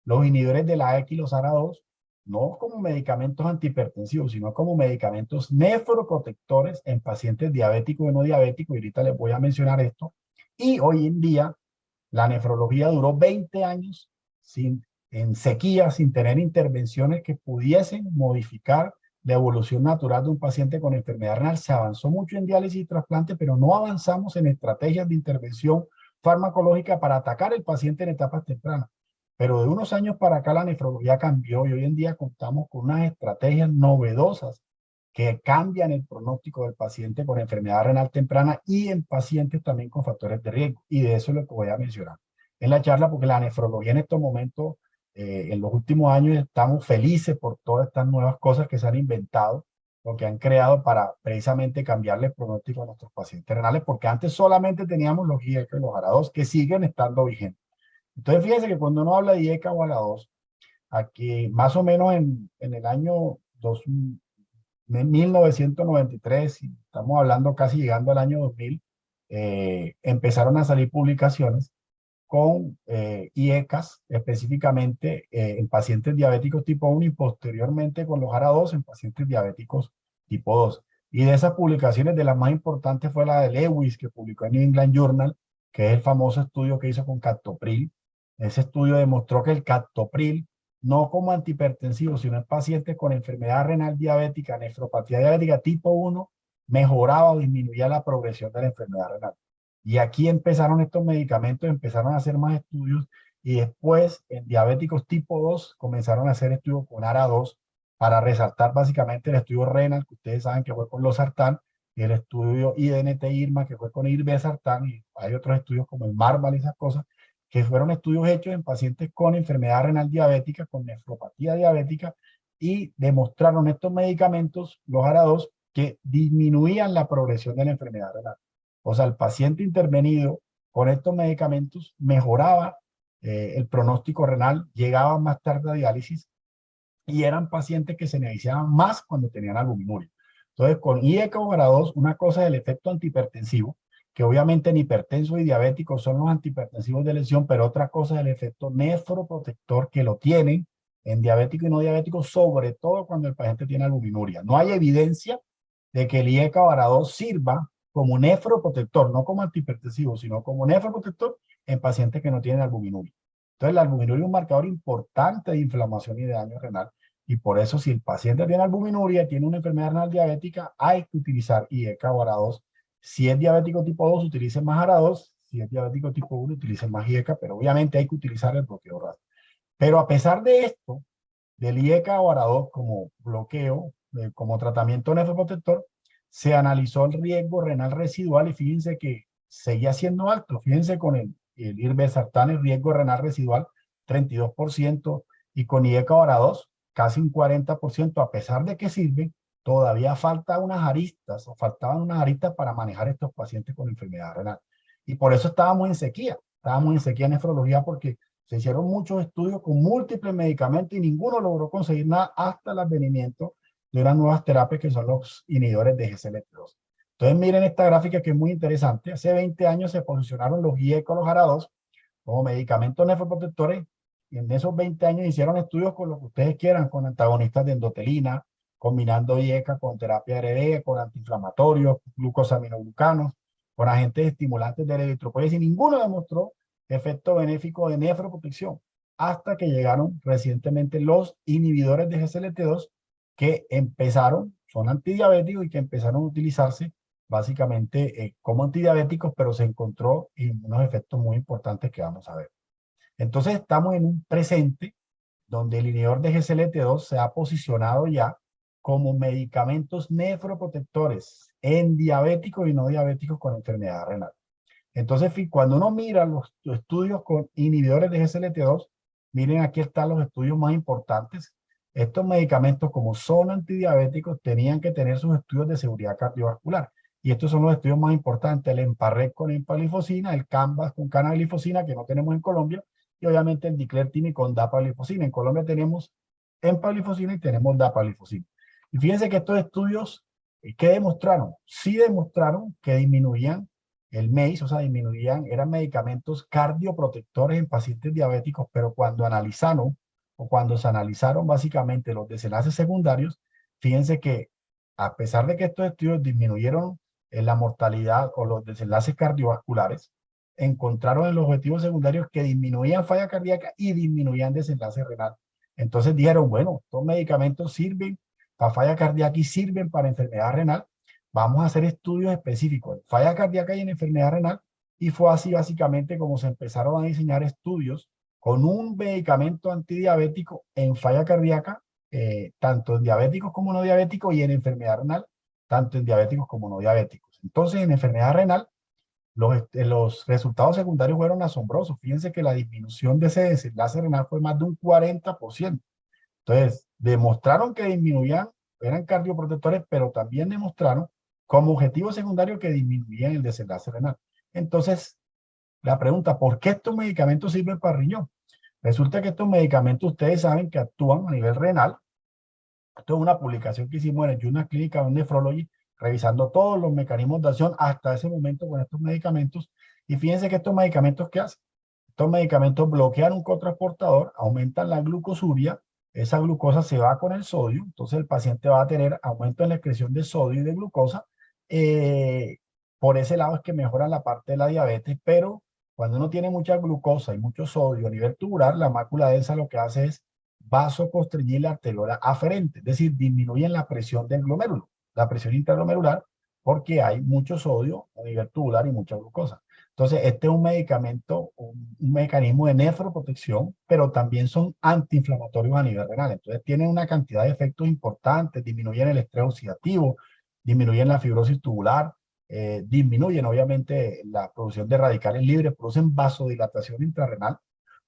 Speaker 2: los inhibidores de la X y los ARA2, no como medicamentos antihipertensivos, sino como medicamentos nefroprotectores en pacientes diabéticos y no diabéticos, y ahorita les voy a mencionar esto. Y hoy en día, la nefrología duró 20 años en sequía, sin tener intervenciones que pudiesen modificar la evolución natural de un paciente con enfermedad renal. Se avanzó mucho en diálisis y trasplante, pero no avanzamos en estrategias de intervención farmacológica para atacar el paciente en etapas tempranas. Pero de unos años para acá la nefrología cambió, y hoy en día contamos con unas estrategias novedosas que cambian el pronóstico del paciente con enfermedad renal temprana y en pacientes también con factores de riesgo. Y de eso es lo que voy a mencionar en la charla, porque la nefrología en estos momentos, en los últimos años, estamos felices por todas estas nuevas cosas que se han inventado, lo que han creado para precisamente cambiarle el pronóstico a nuestros pacientes renales, porque antes solamente teníamos los IECA y los ARA2 que siguen estando vigentes. Entonces, fíjense que cuando uno habla de IECA o ARA2, aquí más o menos en el año 1993, y estamos hablando casi llegando al año 2000, empezaron a salir publicaciones con IECAS, específicamente en pacientes diabéticos tipo 1 y posteriormente con los ARA2 en pacientes diabéticos tipo 2. Y de esas publicaciones, de las más importantes fue la de Lewis, que publicó en New England Journal, que es el famoso estudio que hizo con captopril. Ese estudio demostró que el captopril, no como antihipertensivo, sino en pacientes con enfermedad renal diabética, nefropatía diabética tipo 1, mejoraba o disminuía la progresión de la enfermedad renal. Y aquí empezaron estos medicamentos, empezaron a hacer más estudios, y después en diabéticos tipo 2 comenzaron a hacer estudios con ARA2 para resaltar básicamente el estudio renal, que ustedes saben que fue con losartán, y el estudio IDNT-IRMA, que fue con irbesartán, y hay otros estudios como el MARVAL y esas cosas, que fueron estudios hechos en pacientes con enfermedad renal diabética, con nefropatía diabética, y demostraron estos medicamentos, los ARA2, que disminuían la progresión de la enfermedad renal. O sea, el paciente intervenido con estos medicamentos mejoraba el pronóstico renal, llegaba más tarde a diálisis, y eran pacientes que se necesitaban más cuando tenían albuminuria. Entonces, con IECA o ARA2, una cosa es el efecto antihipertensivo, que obviamente en hipertensos y diabéticos son los antihipertensivos de elección, pero otra cosa es el efecto nefroprotector, que lo tienen en diabético y no diabético, sobre todo cuando el paciente tiene albuminuria. No hay evidencia de que el IECA o ARA2 sirva como nefroprotector, no como antihipertensivo, sino como nefroprotector en pacientes que no tienen albuminuria. Entonces, la albuminuria es un marcador importante de inflamación y de daño renal, y por eso, si el paciente tiene albuminuria y tiene una enfermedad renal diabética, hay que utilizar IECA o ARA2. Si es diabético tipo 2, utilice más ARA2. Si es diabético tipo 1, utilice más IECA, pero obviamente hay que utilizar el bloqueo RAS. Pero a pesar de esto, del IECA o ARA2 como bloqueo, como tratamiento nefroprotector, se analizó el riesgo renal residual, y fíjense que seguía siendo alto. Fíjense con el irbesartán, el riesgo renal residual 32%, y con IECA o ARA2 casi un 40%, a pesar de que sirven, todavía falta unas aristas o faltaban unas aristas para manejar estos pacientes con enfermedad renal. Y por eso estábamos en sequía en nefrología porque se hicieron muchos estudios con múltiples medicamentos y ninguno logró conseguir nada hasta el advenimiento de unas nuevas terapias que son los inhibidores de GCLT2. Entonces miren esta gráfica que es muy interesante. Hace 20 años se posicionaron los GIECO, los ARA2 como medicamentos nefroprotectores y en esos 20 años hicieron estudios con lo que ustedes quieran, con antagonistas de endotelina, combinando IECA con terapia ARB, con antiinflamatorios, glucosaminoglucanos, con agentes estimulantes de la eritropoyesis y ninguno demostró efecto benéfico de nefroprotección hasta que llegaron recientemente los inhibidores de GCLT2 que empezaron, son antidiabéticos y que empezaron a utilizarse básicamente como antidiabéticos, pero se encontró en unos efectos muy importantes que vamos a ver. Entonces estamos en un presente donde el inhibidor de GCLT2 se ha posicionado ya como medicamentos nefroprotectores en diabéticos y no diabéticos con enfermedad renal. Entonces, cuando uno mira los estudios con inhibidores de GCLT2, miren aquí están los estudios más importantes. Estos medicamentos, como son antidiabéticos, tenían que tener sus estudios de seguridad cardiovascular. Y estos son los estudios más importantes, el EMPA-REG con empaglifosina, el CANVAS con canaglifosina, que no tenemos en Colombia, y obviamente el Diclertimi con dapaglifosina. En Colombia tenemos empaglifosina y tenemos dapaglifosina. Y fíjense que estos estudios, ¿qué demostraron? Sí demostraron que disminuían el MACE, o sea, disminuían, eran medicamentos cardioprotectores en pacientes diabéticos, pero cuando analizaron, o cuando se analizaron básicamente los desenlaces secundarios, fíjense que a pesar de que estos estudios disminuyeron la mortalidad o los desenlaces cardiovasculares, encontraron en los objetivos secundarios que disminuían falla cardíaca y disminuían desenlace renal. Entonces dijeron, bueno, estos medicamentos sirven para falla cardíaca y sirven para enfermedad renal. Vamos a hacer estudios específicos en falla cardíaca y en enfermedad renal. Y fue así básicamente como se empezaron a diseñar estudios con un medicamento antidiabético en falla cardíaca, tanto en diabéticos como no diabéticos, y en enfermedad renal, tanto en diabéticos como no diabéticos. Entonces, en enfermedad renal, los resultados secundarios fueron asombrosos. Fíjense que la disminución de ese desenlace renal fue más de un 40%. Entonces, demostraron que disminuían, eran cardioprotectores, pero también demostraron como objetivo secundario que disminuían el desenlace renal. Entonces, la pregunta, ¿por qué estos medicamentos sirven para riñón? Resulta que estos medicamentos ustedes saben que actúan a nivel renal. Esto es una publicación que hicimos en el Journal Clinical of Nephrology, revisando todos los mecanismos de acción hasta ese momento con estos medicamentos. Y fíjense que estos medicamentos, ¿qué hacen? Estos medicamentos bloquean un cotransportador, aumentan la glucosuria, esa glucosa se va con el sodio, entonces el paciente va a tener aumento en la excreción de sodio y de glucosa. Por ese lado es que mejoran la parte de la diabetes, pero cuando uno tiene mucha glucosa y mucho sodio a nivel tubular, la mácula densa lo que hace es vasoconstrictir la arteriola aferente, es decir, disminuyen la presión del glomérulo, la presión intraglomerular, porque hay mucho sodio a nivel tubular y mucha glucosa. Entonces, este es un medicamento, un mecanismo de nefroprotección, pero también son antiinflamatorios a nivel renal. Entonces, tienen una cantidad de efectos importantes, disminuyen el estrés oxidativo, disminuyen la fibrosis tubular, disminuyen obviamente la producción de radicales libres, producen vasodilatación intrarrenal.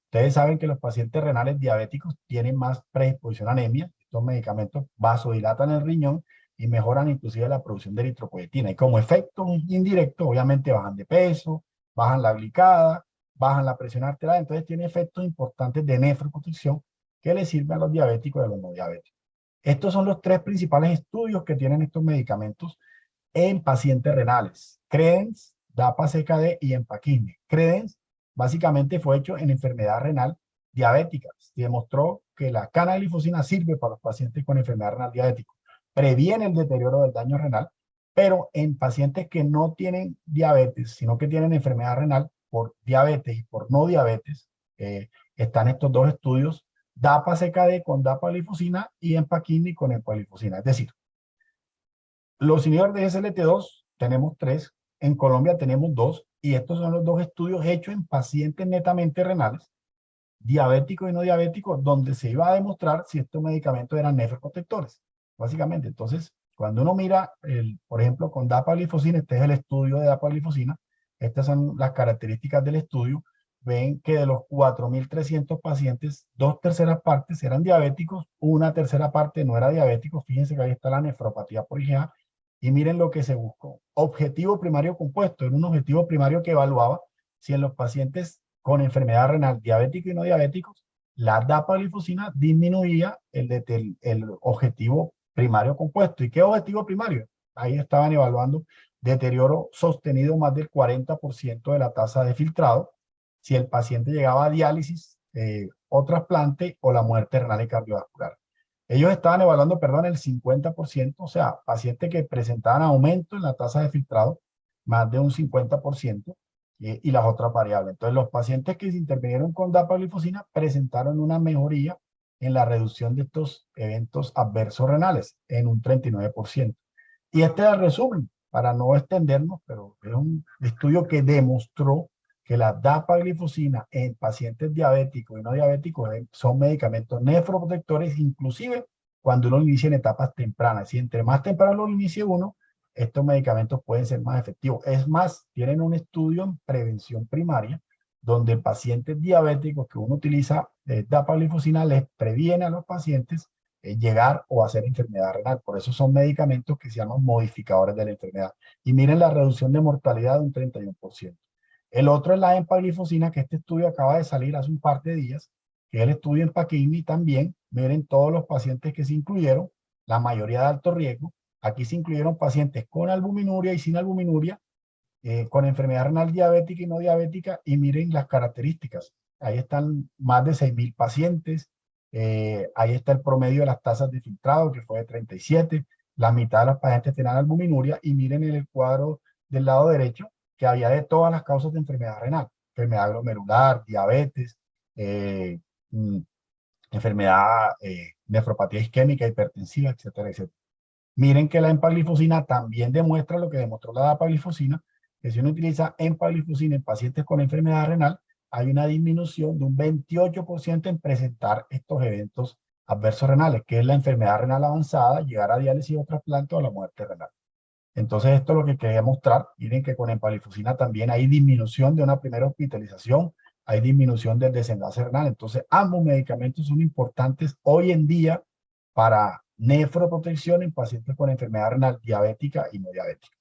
Speaker 2: Ustedes saben que los pacientes renales diabéticos tienen más predisposición a anemia. Estos medicamentos vasodilatan el riñón y mejoran inclusive la producción de eritropoyetina. Y como efecto indirecto, obviamente bajan de peso, bajan la glicada, bajan la presión arterial. Entonces tiene efectos importantes de nefroprotección que le sirven a los diabéticos y a los no diabéticos. Estos son los tres principales estudios que tienen estos medicamentos en pacientes renales: CREDENCE, DAPA-CKD y EMPA-KIDNEY. CREDENCE básicamente fue hecho en enfermedad renal diabética. Se demostró que la canaglifosina sirve para los pacientes con enfermedad renal diabética. Previene el deterioro del daño renal, pero en pacientes que no tienen diabetes, sino que tienen enfermedad renal por diabetes y por no diabetes, están estos dos estudios, DAPA-CKD con dapaglifosina y EMPA-KIDNEY con empaglifosina. Es decir, los inhibidores de GCLT2 tenemos 3, en Colombia tenemos 2, y estos son los dos estudios hechos en pacientes netamente renales, diabéticos y no diabéticos, donde se iba a demostrar si estos medicamentos eran nefroprotectores, básicamente. Entonces, cuando uno mira, por ejemplo, con dapaglifosina, este es el estudio de dapaglifosina, estas son las características del estudio, ven que de los 4.300 pacientes, 2/3 eran diabéticos, una tercera parte no era diabético. Fíjense que ahí está la nefropatía por IgA. Y miren lo que se buscó. Objetivo primario compuesto. Era un objetivo primario que evaluaba si en los pacientes con enfermedad renal diabético y no diabéticos, la dapaglifosina disminuía el objetivo primario compuesto. ¿Y qué objetivo primario? Ahí estaban evaluando deterioro sostenido más del 40% de la tasa de filtrado, si el paciente llegaba a diálisis o trasplante o la muerte renal y cardiovascular. Ellos estaban evaluando, perdón, el 50%, o sea, pacientes que presentaban aumento en la tasa de filtrado, más de un 50%, y las otras variables. Entonces, los pacientes que se intervinieron con dapaglifosina presentaron una mejoría en la reducción de estos eventos adversos renales en un 39%. Y este es el resumen, para no extendernos, pero es un estudio que demostró que la dapaglifosina en pacientes diabéticos y no diabéticos son medicamentos nefroprotectores, inclusive cuando uno inicia en etapas tempranas. Y entre más temprano lo inicie uno, estos medicamentos pueden ser más efectivos. Es más, tienen un estudio en prevención primaria, donde pacientes diabéticos que uno utiliza dapaglifosina les previene a los pacientes llegar o hacer enfermedad renal. Por eso son medicamentos que se llaman modificadores de la enfermedad. Y miren la reducción de mortalidad de un 31%. El otro es la empaglifosina, que este estudio acaba de salir hace un par de días, que es el estudio en Pakimi también. Miren todos los pacientes que se incluyeron, la mayoría de alto riesgo. Aquí se incluyeron pacientes con albuminuria y sin albuminuria, con enfermedad renal diabética y no diabética, y miren las características. Ahí están más de 6.000 pacientes, ahí está el promedio de las tasas de filtrado, que fue de 37, la mitad de los pacientes tenían albuminuria, y miren en el cuadro del lado derecho, que había de todas las causas de enfermedad renal, enfermedad glomerular, diabetes, eh, mm, enfermedad, nefropatía isquémica, hipertensiva, etcétera, etcétera. Miren que la empaglifosina también demuestra lo que demostró la dapaglifosina, que si uno utiliza empaglifosina en pacientes con enfermedad renal, hay una disminución de un 28% en presentar estos eventos adversos renales, que es la enfermedad renal avanzada, llegar a diálisis o trasplante o la muerte renal. Entonces, esto es lo que quería mostrar. Miren que con empaglifosina también hay disminución de una primera hospitalización, hay disminución del desenlace renal. Entonces, ambos medicamentos son importantes hoy en día para nefroprotección en pacientes con enfermedad renal diabética y no diabética.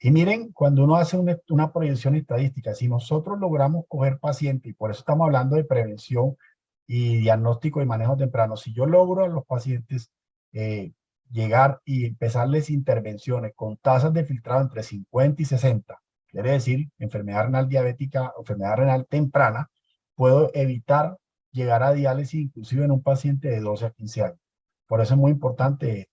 Speaker 2: Y miren, cuando uno hace una proyección estadística, si nosotros logramos coger pacientes, y por eso estamos hablando de prevención y diagnóstico y manejo temprano, si yo logro a los pacientes llegar y empezarles intervenciones con tasas de filtrado entre 50 y 60, quiere decir enfermedad renal diabética o enfermedad renal temprana, puedo evitar llegar a diálisis inclusive en un paciente de 12 a 15 años. Por eso es muy importante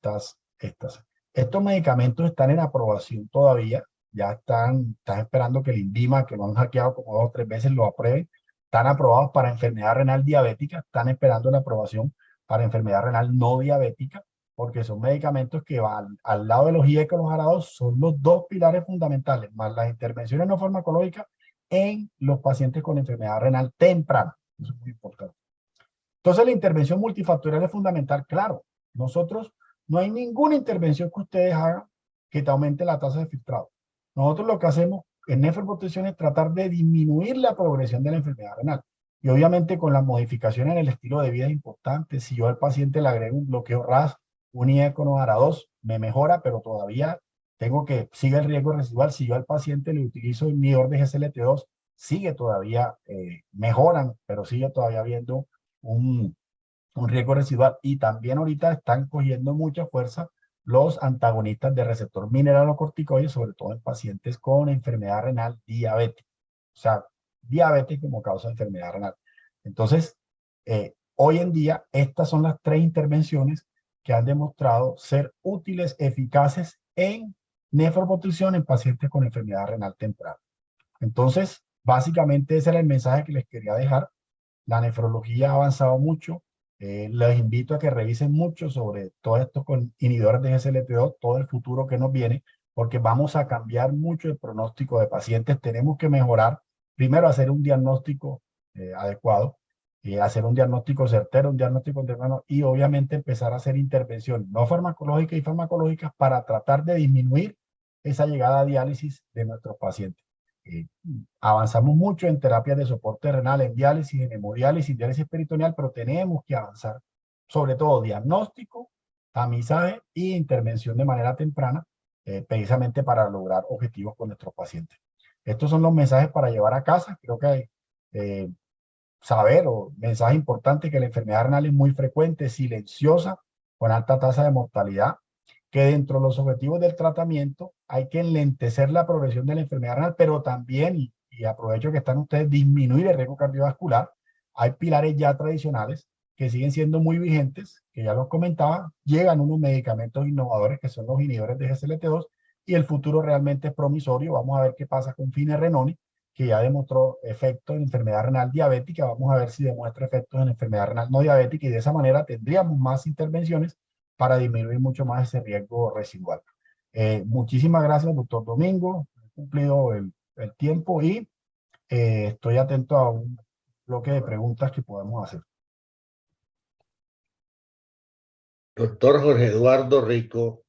Speaker 2: estos medicamentos están en aprobación todavía, ya están esperando que el INVIMA, que lo han hackeado como 2 o 3 veces, lo apruebe. Están aprobados para enfermedad renal diabética, están esperando la aprobación para enfermedad renal no diabética, porque son medicamentos que van al lado de los IECA y los ARA2, son los dos pilares fundamentales, más las intervenciones no farmacológicas en los pacientes con enfermedad renal temprana. Eso es muy importante. Entonces, la intervención multifactorial es fundamental. Claro, nosotros no hay ninguna intervención que ustedes hagan que te aumente la tasa de filtrado. Nosotros lo que hacemos en nefroprotección es tratar de disminuir la progresión de la enfermedad renal. Y obviamente con las modificaciones en el estilo de vida es importante. Si yo al paciente le agrego un bloqueo RAS, un IECO ARA2, me mejora, pero todavía sigue el riesgo residual. Si yo al paciente le utilizo el inhibidor de GSLT2, sigue todavía, mejoran, pero sigue todavía habiendo un riesgo residual. Y también ahorita están cogiendo mucha fuerza los antagonistas de receptor mineralocorticoide, sobre todo en pacientes con enfermedad renal diabética. O sea, diabetes como causa de enfermedad renal. Entonces, hoy en día, estas son las 3 intervenciones que han demostrado ser útiles, eficaces en nefroprotección en pacientes con enfermedad renal temprana. Entonces, básicamente ese era el mensaje que les quería dejar. La nefrología ha avanzado mucho. Les invito a que revisen mucho sobre todo esto con inhibidores de GSLT2, todo el futuro que nos viene, porque vamos a cambiar mucho el pronóstico de pacientes. Tenemos que mejorar, primero hacer un diagnóstico adecuado, hacer un diagnóstico certero, un diagnóstico temprano, y obviamente empezar a hacer intervenciones no farmacológicas y farmacológicas para tratar de disminuir esa llegada a diálisis de nuestros pacientes. Avanzamos mucho en terapias de soporte renal, en diálisis, en hemodiálisis, diálisis peritoneal, pero tenemos que avanzar, sobre todo diagnóstico, tamizaje e intervención de manera temprana, precisamente para lograr objetivos con nuestros pacientes. Estos son los mensajes para llevar a casa. Creo que hay saber o mensaje importante que la enfermedad renal es muy frecuente, silenciosa, con alta tasa de mortalidad, que dentro de los objetivos del tratamiento hay que enlentecer la progresión de la enfermedad renal, pero también, y aprovecho que están ustedes, disminuir el riesgo cardiovascular. Hay pilares ya tradicionales que siguen siendo muy vigentes, que ya los comentaba. Llegan unos medicamentos innovadores que son los inhibidores de GSLT2 y el futuro realmente es promisorio. Vamos a ver qué pasa con Finerenone, que ya demostró efectos en enfermedad renal diabética. Vamos a ver si demuestra efectos en enfermedad renal no diabética y de esa manera tendríamos más intervenciones para disminuir mucho más ese riesgo residual. Muchísimas gracias, doctor Domingo. He cumplido el tiempo y estoy atento a un bloque de preguntas que podemos hacer.
Speaker 1: Doctor Jorge Eduardo Rico,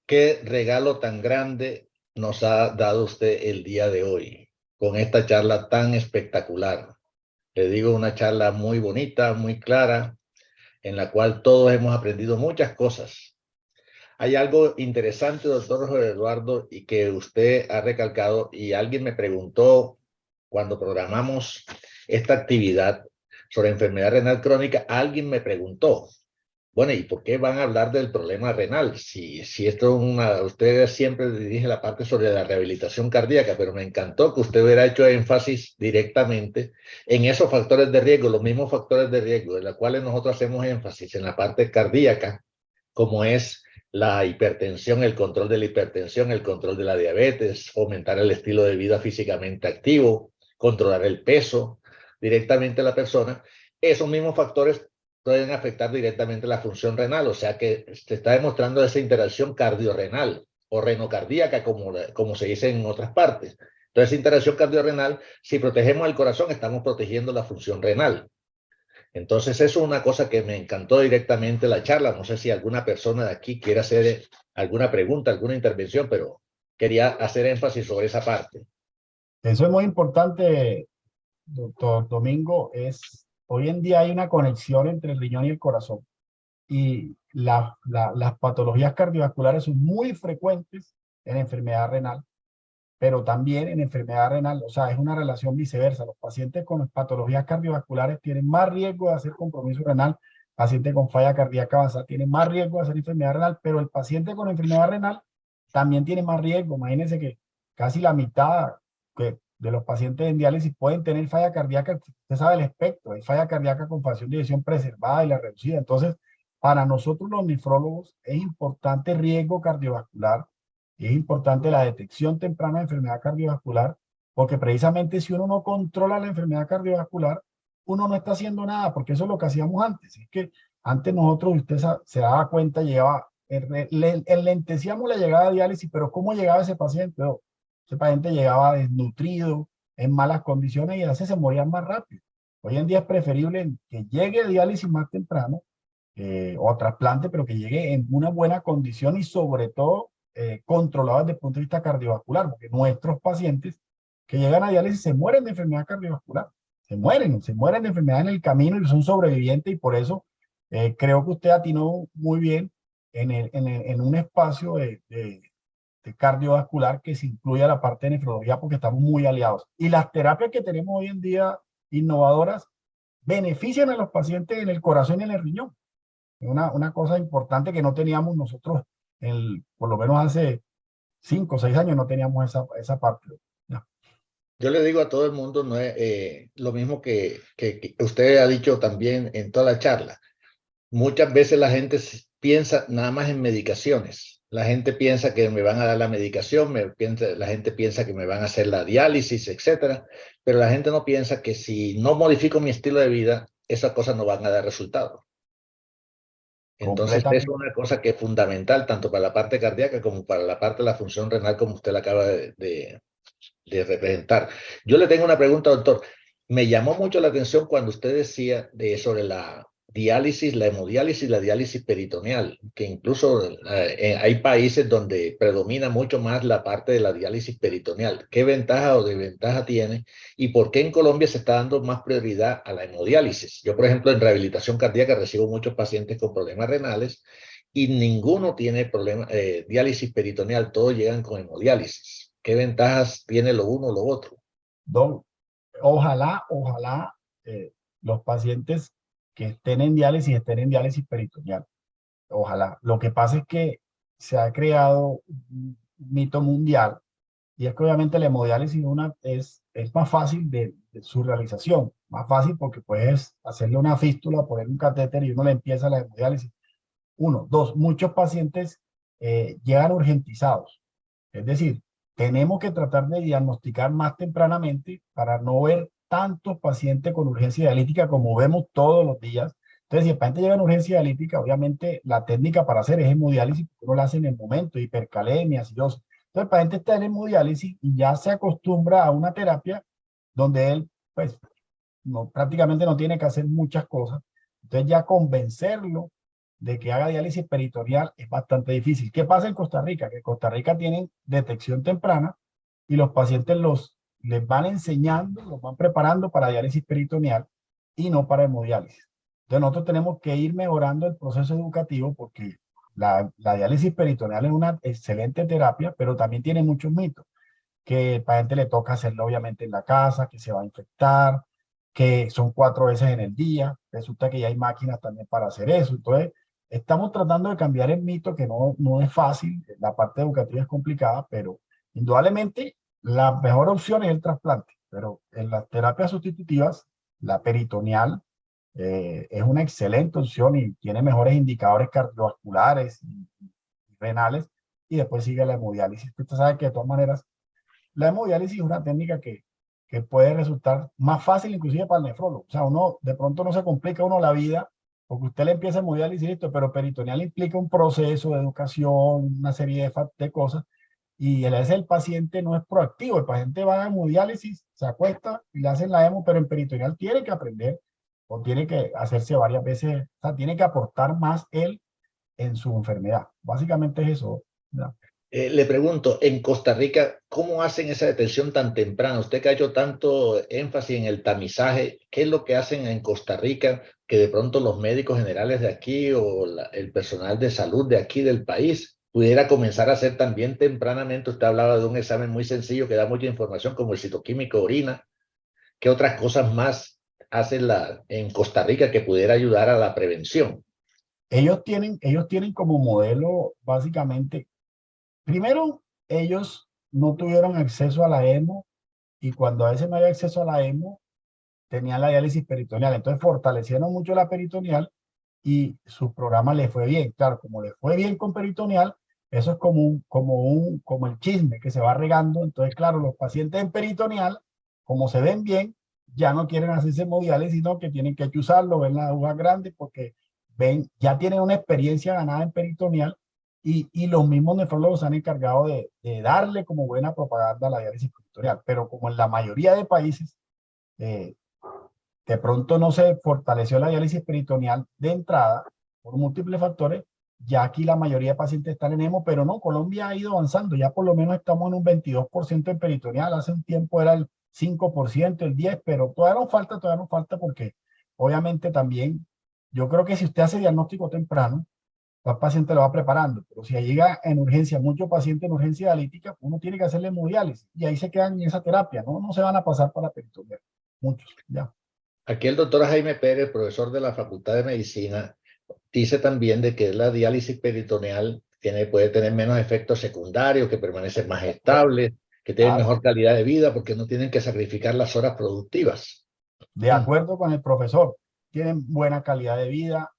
Speaker 1: qué regalo tan grande nos ha dado usted el día de hoy con esta charla tan espectacular. Le digo, una charla muy bonita, muy clara, en la cual todos hemos aprendido muchas cosas. Hay algo interesante, doctor Jorge Eduardo, y que usted ha recalcado, y alguien me preguntó cuando programamos esta actividad sobre enfermedad renal crónica, alguien me preguntó, bueno, ¿y por qué van a hablar del problema renal? Si esto es una, usted siempre dirige la parte sobre la rehabilitación cardíaca, pero me encantó que usted hubiera hecho énfasis directamente en esos factores de riesgo, los mismos factores de riesgo, en los cuales nosotros hacemos énfasis en la parte cardíaca, como es la hipertensión, el control de la hipertensión, el control de la diabetes, fomentar el estilo de vida físicamente activo, controlar el peso directamente a la persona. Esos mismos factores pueden afectar directamente la función renal, o sea que se está demostrando esa interacción cardiorrenal o renocardíaca, como se dice en otras partes. Entonces, esa interacción cardiorrenal, si protegemos el corazón, estamos protegiendo la función renal. Entonces, eso es una cosa que me encantó directamente la charla. No sé si alguna persona de aquí quiere hacer alguna pregunta, alguna intervención, pero quería hacer énfasis sobre esa parte.
Speaker 2: Eso es muy importante, doctor Domingo. Hoy en día hay una conexión entre el riñón y el corazón. Y las patologías cardiovasculares son muy frecuentes en enfermedad renal, pero también en enfermedad renal, o sea, es una relación viceversa. Los pacientes con patologías cardiovasculares tienen más riesgo de hacer compromiso renal, paciente con falla cardíaca avanzada tiene más riesgo de hacer enfermedad renal, pero el paciente con enfermedad renal también tiene más riesgo. Imagínense que casi la mitad de los pacientes en diálisis pueden tener falla cardíaca. Usted sabe el espectro, hay falla cardíaca con fracción de eyección preservada y la reducida. Entonces, para nosotros los nefrólogos es importante riesgo cardiovascular y es importante la detección temprana de enfermedad cardiovascular, porque precisamente si uno no controla la enfermedad cardiovascular, uno no está haciendo nada, porque eso es lo que hacíamos antes. Es que antes nosotros, usted se daba cuenta, enlentecíamos la llegada a diálisis, pero ¿cómo llegaba ese paciente? Ese paciente llegaba desnutrido, en malas condiciones y a veces se morían más rápido. Hoy en día es preferible que llegue a diálisis más temprano o a trasplante, pero que llegue en una buena condición y sobre todo controlado desde el punto de vista cardiovascular, porque nuestros pacientes que llegan a diálisis se mueren de enfermedad cardiovascular, se mueren de enfermedad en el camino y son sobrevivientes, y por eso creo que usted atinó muy bien en un espacio de cardiovascular que se incluya la parte de nefrología, porque estamos muy aliados. Y las terapias que tenemos hoy en día innovadoras benefician a los pacientes en el corazón y en el riñón. Una cosa importante que no teníamos nosotros, por lo menos hace 5 o 6 años no teníamos esa parte. Ya.
Speaker 1: Yo le digo a todo el mundo, no es lo mismo que usted ha dicho también en toda la charla. Muchas veces la gente piensa nada más en medicaciones. La gente piensa que me van a dar la medicación, la gente piensa que me van a hacer la diálisis, etcétera. Pero la gente no piensa que si no modifico mi estilo de vida, esas cosas no van a dar resultado. Entonces, es
Speaker 2: Completamente.
Speaker 1: una cosa que es fundamental tanto para la parte cardíaca como para la parte de la función renal, como usted la acaba de representar. Yo le tengo una pregunta, doctor. Me llamó mucho la atención cuando usted decía sobre diálisis, la hemodiálisis y la diálisis peritoneal, que incluso hay países donde predomina mucho más la parte de la diálisis peritoneal. ¿Qué ventaja o desventaja tiene? ¿Y por qué en Colombia se está dando más prioridad a la hemodiálisis? Yo, por ejemplo, en rehabilitación cardíaca recibo muchos pacientes con problemas renales y ninguno tiene problema, diálisis peritoneal, todos llegan con hemodiálisis. ¿Qué ventajas tiene lo uno o lo otro?
Speaker 2: Don, ojalá los pacientes que estén en diálisis peritoneal. Ojalá. Lo que pasa es que se ha creado un mito mundial y es que obviamente la hemodiálisis es más fácil de su realización. Más fácil porque puedes hacerle una fístula, poner un catéter y uno le empieza la hemodiálisis. Uno. Dos, muchos pacientes llegan urgentizados. Es decir, tenemos que tratar de diagnosticar más tempranamente para no ver tantos pacientes con urgencia dialítica como vemos todos los días. Entonces, si el paciente llega en urgencia dialítica, obviamente la técnica para hacer es hemodiálisis, porque uno la hace en el momento, hipercalemia, acidosis. Entonces, el paciente está en hemodiálisis y ya se acostumbra a una terapia donde él, pues, no, prácticamente no tiene que hacer muchas cosas. Entonces, ya convencerlo de que haga diálisis peritoneal es bastante difícil. ¿Qué pasa en Costa Rica? Que en Costa Rica tienen detección temprana y los pacientes les van enseñando, los van preparando para diálisis peritoneal y no para hemodiálisis. Entonces nosotros tenemos que ir mejorando el proceso educativo porque la diálisis peritoneal es una excelente terapia, pero también tiene muchos mitos. Que al paciente le toca hacerlo obviamente en la casa, que se va a infectar, que son 4 veces en el día. Resulta que ya hay máquinas también para hacer eso. Entonces, estamos tratando de cambiar el mito, que no es fácil, la parte educativa es complicada, pero indudablemente la mejor opción es el trasplante. Pero en las terapias sustitutivas, la peritoneal es una excelente opción y tiene mejores indicadores cardiovasculares y renales, y después sigue la hemodiálisis. Usted sabe que de todas maneras la hemodiálisis es una técnica que puede resultar más fácil inclusive para el nefrólogo. O sea, uno de pronto no se complica uno la vida porque usted le empieza hemodiálisis, listo, pero peritoneal implica un proceso de educación, una serie de cosas, y a veces el paciente no es proactivo. El paciente va a hemodiálisis, se acuesta y le hacen la hemo, pero en peritoneal tiene que aprender o tiene que hacerse varias veces, o sea, tiene que aportar más él en su enfermedad. Básicamente es eso, ¿verdad?
Speaker 1: Le pregunto, en Costa Rica, ¿cómo hacen esa detección tan temprana? Usted que ha hecho tanto énfasis en el tamizaje, ¿qué es lo que hacen en Costa Rica que de pronto los médicos generales de aquí o el personal de salud de aquí del país pudiera comenzar a hacer también tempranamente? Usted hablaba de un examen muy sencillo que da mucha información como el citoquímico de orina. ¿Qué otras cosas más hacen en Costa Rica que pudiera ayudar a la prevención?
Speaker 2: Ellos tienen como modelo básicamente. Primero, ellos no tuvieron acceso a la hemo y cuando a veces no había acceso a la hemo, tenían la diálisis peritoneal. Entonces fortalecieron mucho la peritoneal y su programa le fue bien. Claro, como le fue bien con peritoneal, eso es como el chisme que se va regando. Entonces, claro, los pacientes en peritoneal, como se ven bien, ya no quieren hacerse hemodiálisis, sino que tienen que usarlo, ven las agujas grandes porque ya tienen una experiencia ganada en peritoneal y los mismos nefrólogos se han encargado de darle como buena propaganda a la diálisis peritoneal. Pero como en la mayoría de países, eh, de pronto no se fortaleció la diálisis peritoneal de entrada por múltiples factores, ya aquí la mayoría de pacientes están en hemo, pero no, Colombia ha ido avanzando, ya por lo menos estamos en un 22% en peritoneal, hace un tiempo era el 5%, el 10%, pero todavía nos falta porque obviamente también, yo creo que si usted hace diagnóstico temprano, el paciente lo va preparando, pero si llega en urgencia, muchos pacientes en urgencia dialítica, uno tiene que hacerle hemodiálisis y ahí se quedan en esa terapia, no se van a pasar para peritoneal, muchos, ya.
Speaker 1: Aquí el doctor Jaime Pérez, profesor de la Facultad de Medicina, dice también de que la diálisis peritoneal puede tener menos efectos secundarios, que permanecen más estables, que tienen
Speaker 2: Claro,
Speaker 1: mejor calidad de vida porque no tienen que sacrificar las horas productivas.
Speaker 2: de acuerdo con el profesor, tienen buena calidad de vida,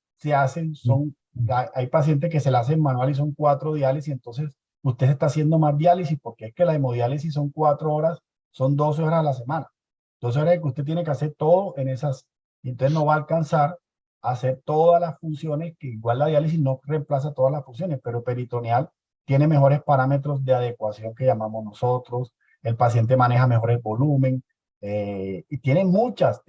Speaker 2: hay pacientes que se la hacen manual y son 4 diálisis, entonces usted está haciendo más diálisis porque es que la hemodiálisis son 4 horas, son 12 horas a la semana. 12 horas que usted tiene que hacer todo en esas, y entonces no va a alcanzar a hacer todas las funciones, que igual la diálisis no reemplaza todas las funciones, pero peritoneal tiene mejores parámetros de adecuación que llamamos nosotros, el paciente maneja mejor el volumen, Y tienen muchas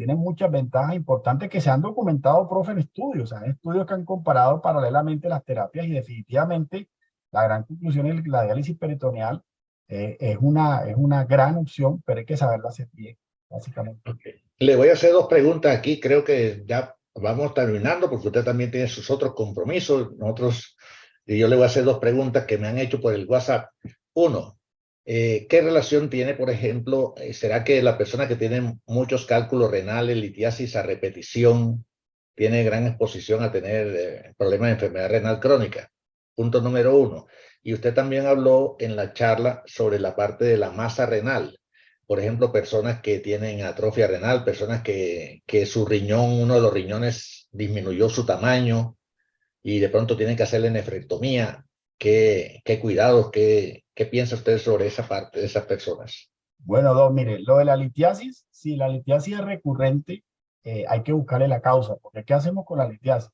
Speaker 2: ventajas importantes que se han documentado, profe, en estudios. O sea, en estudios que han comparado paralelamente las terapias y definitivamente la gran conclusión es que la diálisis peritoneal es una gran opción, pero hay que saberla hacer bien, básicamente.
Speaker 1: Okay. Le voy a hacer dos preguntas aquí. Creo que ya vamos terminando porque usted también tiene sus otros compromisos. Nosotros, y yo le voy a hacer dos preguntas que me han hecho por el WhatsApp. Uno, ¿qué relación tiene, por ejemplo, será que la persona que tiene muchos cálculos renales, litiasis a repetición, tiene gran exposición a tener problemas de enfermedad renal crónica? Punto número uno. Y usted también habló en la charla sobre la parte de la masa renal. Por ejemplo, personas que tienen atrofia renal, personas que su riñón, uno de los riñones disminuyó su tamaño y de pronto tienen que hacerle nefrectomía. ¿Qué cuidados, qué piensa usted sobre esa parte de esas personas?
Speaker 2: Bueno, Don, mire, lo de la litiasis, si la litiasis es recurrente, hay que buscarle la causa, porque ¿qué hacemos con la litiasis?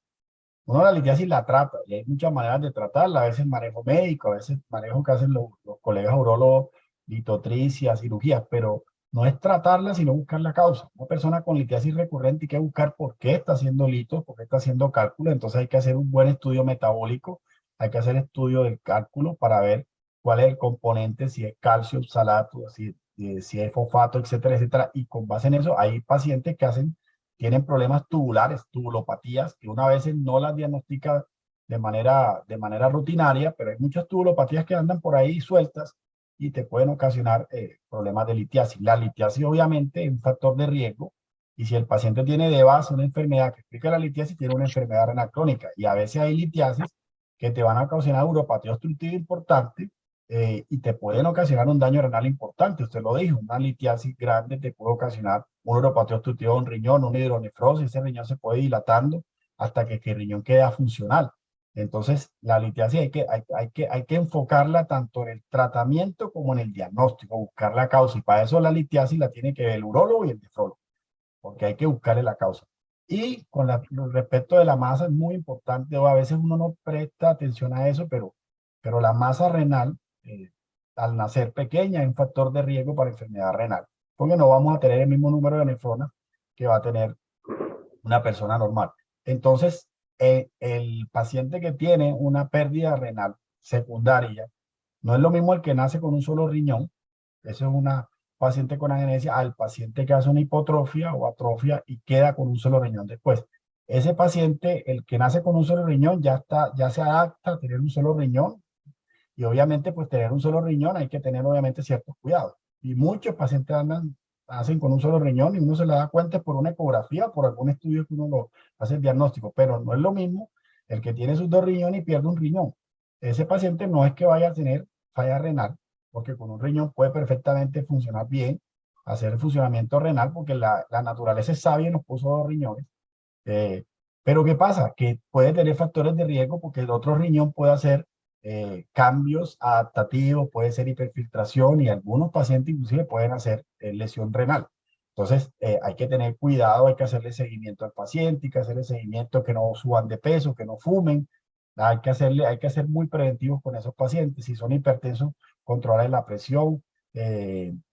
Speaker 2: Uno la litiasis la trata, y hay muchas maneras de tratarla, a veces manejo médico, a veces manejo que hacen los colegas urólogos, litotricia, cirugía, pero no es tratarla, sino buscar la causa. Una persona con litiasis recurrente hay que buscar por qué está haciendo litos, por qué está haciendo cálculo, entonces hay que hacer un buen estudio metabólico, hay que hacer estudio del cálculo para ver cuál es el componente, si es calcio, oxalato, si es fosfato, etcétera, etcétera, y con base en eso hay pacientes que tienen problemas tubulares, tubulopatías, que una vez no las diagnostica de manera rutinaria, pero hay muchas tubulopatías que andan por ahí sueltas y te pueden ocasionar problemas de litiasis. La litiasis obviamente es un factor de riesgo y si el paciente tiene de base una enfermedad que explica la litiasis, tiene una enfermedad renal crónica y a veces hay litiasis que te van a ocasionar uropatía obstructiva importante y te pueden ocasionar un daño renal importante. Usted lo dijo, una litiasis grande te puede ocasionar un uropatía obstructiva de un riñón, una hidronefrosis, ese riñón se puede ir dilatando hasta que el riñón queda funcional. Entonces, la litiasis hay que enfocarla tanto en el tratamiento como en el diagnóstico, buscar la causa. Y para eso la litiasis la tiene que ver el urólogo y el nefrólogo, porque hay que buscarle la causa. Y respecto de la masa es muy importante, o a veces uno no presta atención a eso, pero la masa renal, al nacer pequeña, es un factor de riesgo para enfermedad renal, porque no vamos a tener el mismo número de nefronas que va a tener una persona normal. Entonces, el paciente que tiene una pérdida renal secundaria, no es lo mismo el que nace con un solo riñón, eso es una paciente con agenesia, al paciente que hace una hipotrofia o atrofia y queda con un solo riñón después. Ese paciente, el que nace con un solo riñón, ya se adapta a tener un solo riñón y obviamente pues tener un solo riñón hay que tener obviamente ciertos cuidados. Y muchos pacientes hacen con un solo riñón y uno se le da cuenta por una ecografía, por algún estudio que uno lo hace el diagnóstico, pero no es lo mismo el que tiene sus dos riñones y pierde un riñón. Ese paciente no es que vaya a tener falla renal, porque con un riñón puede perfectamente funcionar bien, hacer el funcionamiento renal, porque la naturaleza es sabia y nos puso dos riñones. Eh, pero ¿qué pasa? Que puede tener factores de riesgo porque el otro riñón puede hacer cambios adaptativos, puede ser hiperfiltración y algunos pacientes inclusive pueden hacer lesión renal. Entonces, hay que tener cuidado, hay que hacerle seguimiento al paciente, hay que hacerle seguimiento que no suban de peso, que no fumen. Hay que ser muy preventivos con esos pacientes. Si son hipertensos, controlar la presión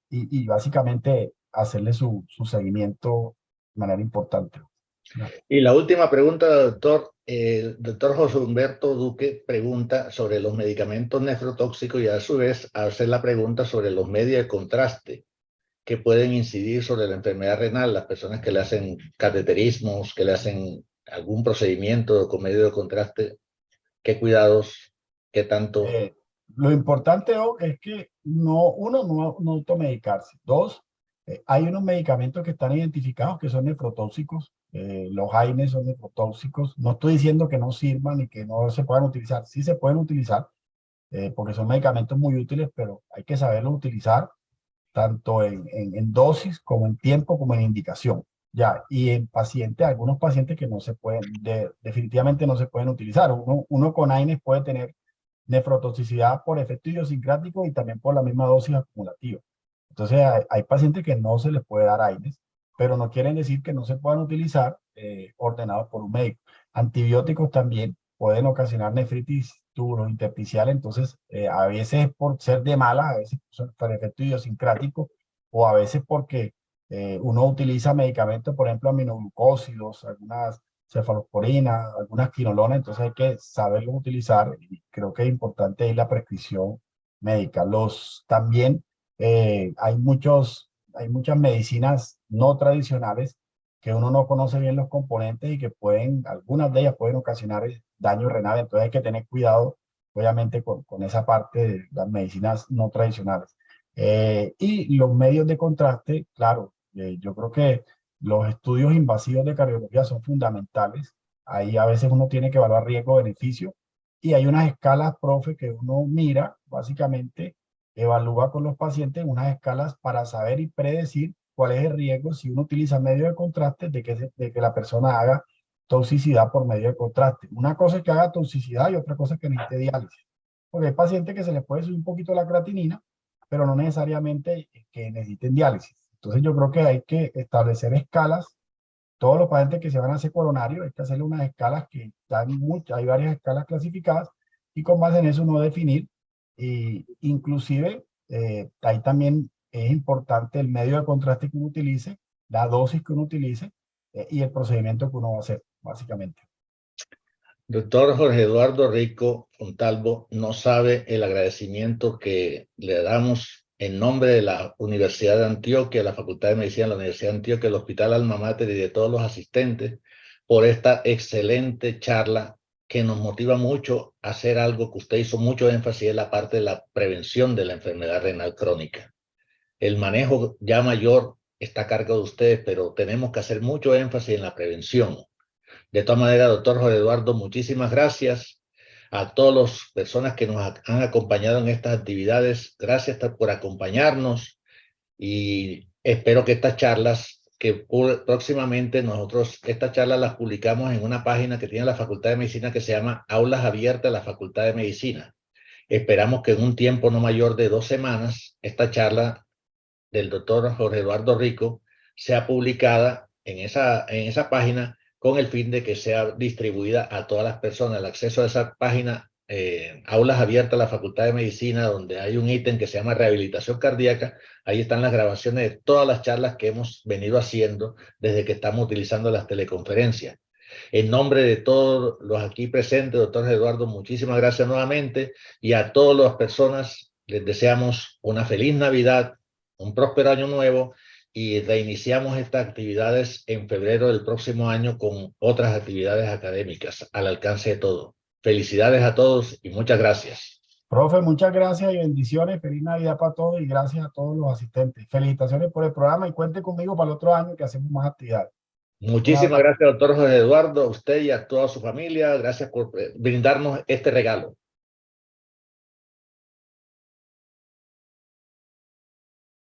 Speaker 2: y básicamente hacerle su seguimiento de manera importante.
Speaker 1: Y la última pregunta, doctor. El doctor José Humberto Duque pregunta sobre los medicamentos nefrotóxicos y a su vez hace la pregunta sobre los medios de contraste que pueden incidir sobre la enfermedad renal, las personas que le hacen cateterismos, que le hacen algún procedimiento con medio de contraste, qué cuidados, qué tanto.
Speaker 2: Lo importante es que no automedicarse. Dos, hay unos medicamentos que están identificados que son nefrotóxicos. Los AINES son nefrotóxicos. No estoy diciendo que no sirvan y que no se puedan utilizar. Sí se pueden utilizar porque son medicamentos muy útiles, pero hay que saberlos utilizar tanto en dosis como en tiempo como en indicación. Ya, y en pacientes, algunos pacientes que no se pueden, definitivamente no se pueden utilizar. Uno con AINES puede tener nefrotoxicidad por efecto idiosincrático y también por la misma dosis acumulativa. Entonces, hay pacientes que no se les puede dar AINES, pero no quieren decir que no se puedan utilizar ordenados por un médico. Antibióticos también pueden ocasionar nefritis tubulointersticial, entonces a veces por ser de malas, a veces por efecto idiosincrático o a veces porque Uno utiliza medicamentos, por ejemplo, aminoglucósidos, algunas cefalosporinas, algunas quinolonas, entonces hay que saberlos utilizar y creo que es importante ahí la prescripción médica. También hay muchas medicinas no tradicionales que uno no conoce bien los componentes y que algunas de ellas pueden ocasionar daño renal, entonces hay que tener cuidado, obviamente, con esa parte de las medicinas no tradicionales. Y los medios de contraste, claro, yo creo que los estudios invasivos de cardiología son fundamentales. Ahí a veces uno tiene que evaluar riesgo-beneficio y hay unas escalas, profe, que uno mira, básicamente, evalúa con los pacientes unas escalas para saber y predecir cuál es el riesgo si uno utiliza medio de contraste de que la persona haga toxicidad por medio de contraste. Una cosa es que haga toxicidad y otra cosa es que necesite diálisis. Porque hay pacientes que se les puede subir un poquito la creatinina, pero no necesariamente que necesiten diálisis. Entonces yo creo que hay que establecer escalas. Todos los pacientes que se van a hacer coronario, hay que hacerle unas escalas que están hay varias escalas clasificadas y con base en eso uno definir. Y inclusive ahí también es importante el medio de contraste que uno utilice, la dosis que uno utilice y el procedimiento que uno va a hacer, básicamente.
Speaker 1: Doctor Jorge Eduardo Rico Fontalvo, no sabe el agradecimiento que le damos en nombre de la Universidad de Antioquia, la Facultad de Medicina de la Universidad de Antioquia, el Hospital Alma Mater y de todos los asistentes por esta excelente charla que nos motiva mucho a hacer algo que usted hizo mucho énfasis en la parte de la prevención de la enfermedad renal crónica. El manejo ya mayor está a cargo de ustedes, pero tenemos que hacer mucho énfasis en la prevención. De todas maneras, doctor Jorge Eduardo, muchísimas gracias a todas las personas que nos han acompañado en estas actividades. Gracias por acompañarnos y espero que estas charlas, que próximamente estas charlas las publicamos en una página que tiene la Facultad de Medicina que se llama Aulas Abiertas de la Facultad de Medicina. Esperamos que en un tiempo no mayor de 2 semanas, esta charla del doctor Jorge Eduardo Rico sea publicada en esa página con el fin de que sea distribuida a todas las personas. El acceso a esa página, Aulas Abiertas de la Facultad de Medicina, donde hay un ítem que se llama Rehabilitación Cardíaca. Ahí están las grabaciones de todas las charlas que hemos venido haciendo desde que estamos utilizando las teleconferencias. En nombre de todos los aquí presentes, doctor Eduardo, muchísimas gracias nuevamente y a todas las personas les deseamos una feliz Navidad, un próspero año nuevo y reiniciamos estas actividades en febrero del próximo año con otras actividades académicas al alcance de todos. Felicidades a todos y muchas gracias.
Speaker 2: Profe, muchas gracias y bendiciones. Feliz Navidad para todos y gracias a todos los asistentes. Felicitaciones por el programa y cuente conmigo para el otro año que hacemos más actividades.
Speaker 1: Muchísimas gracias, doctor José Eduardo, a usted y a toda su familia. Gracias por brindarnos este regalo.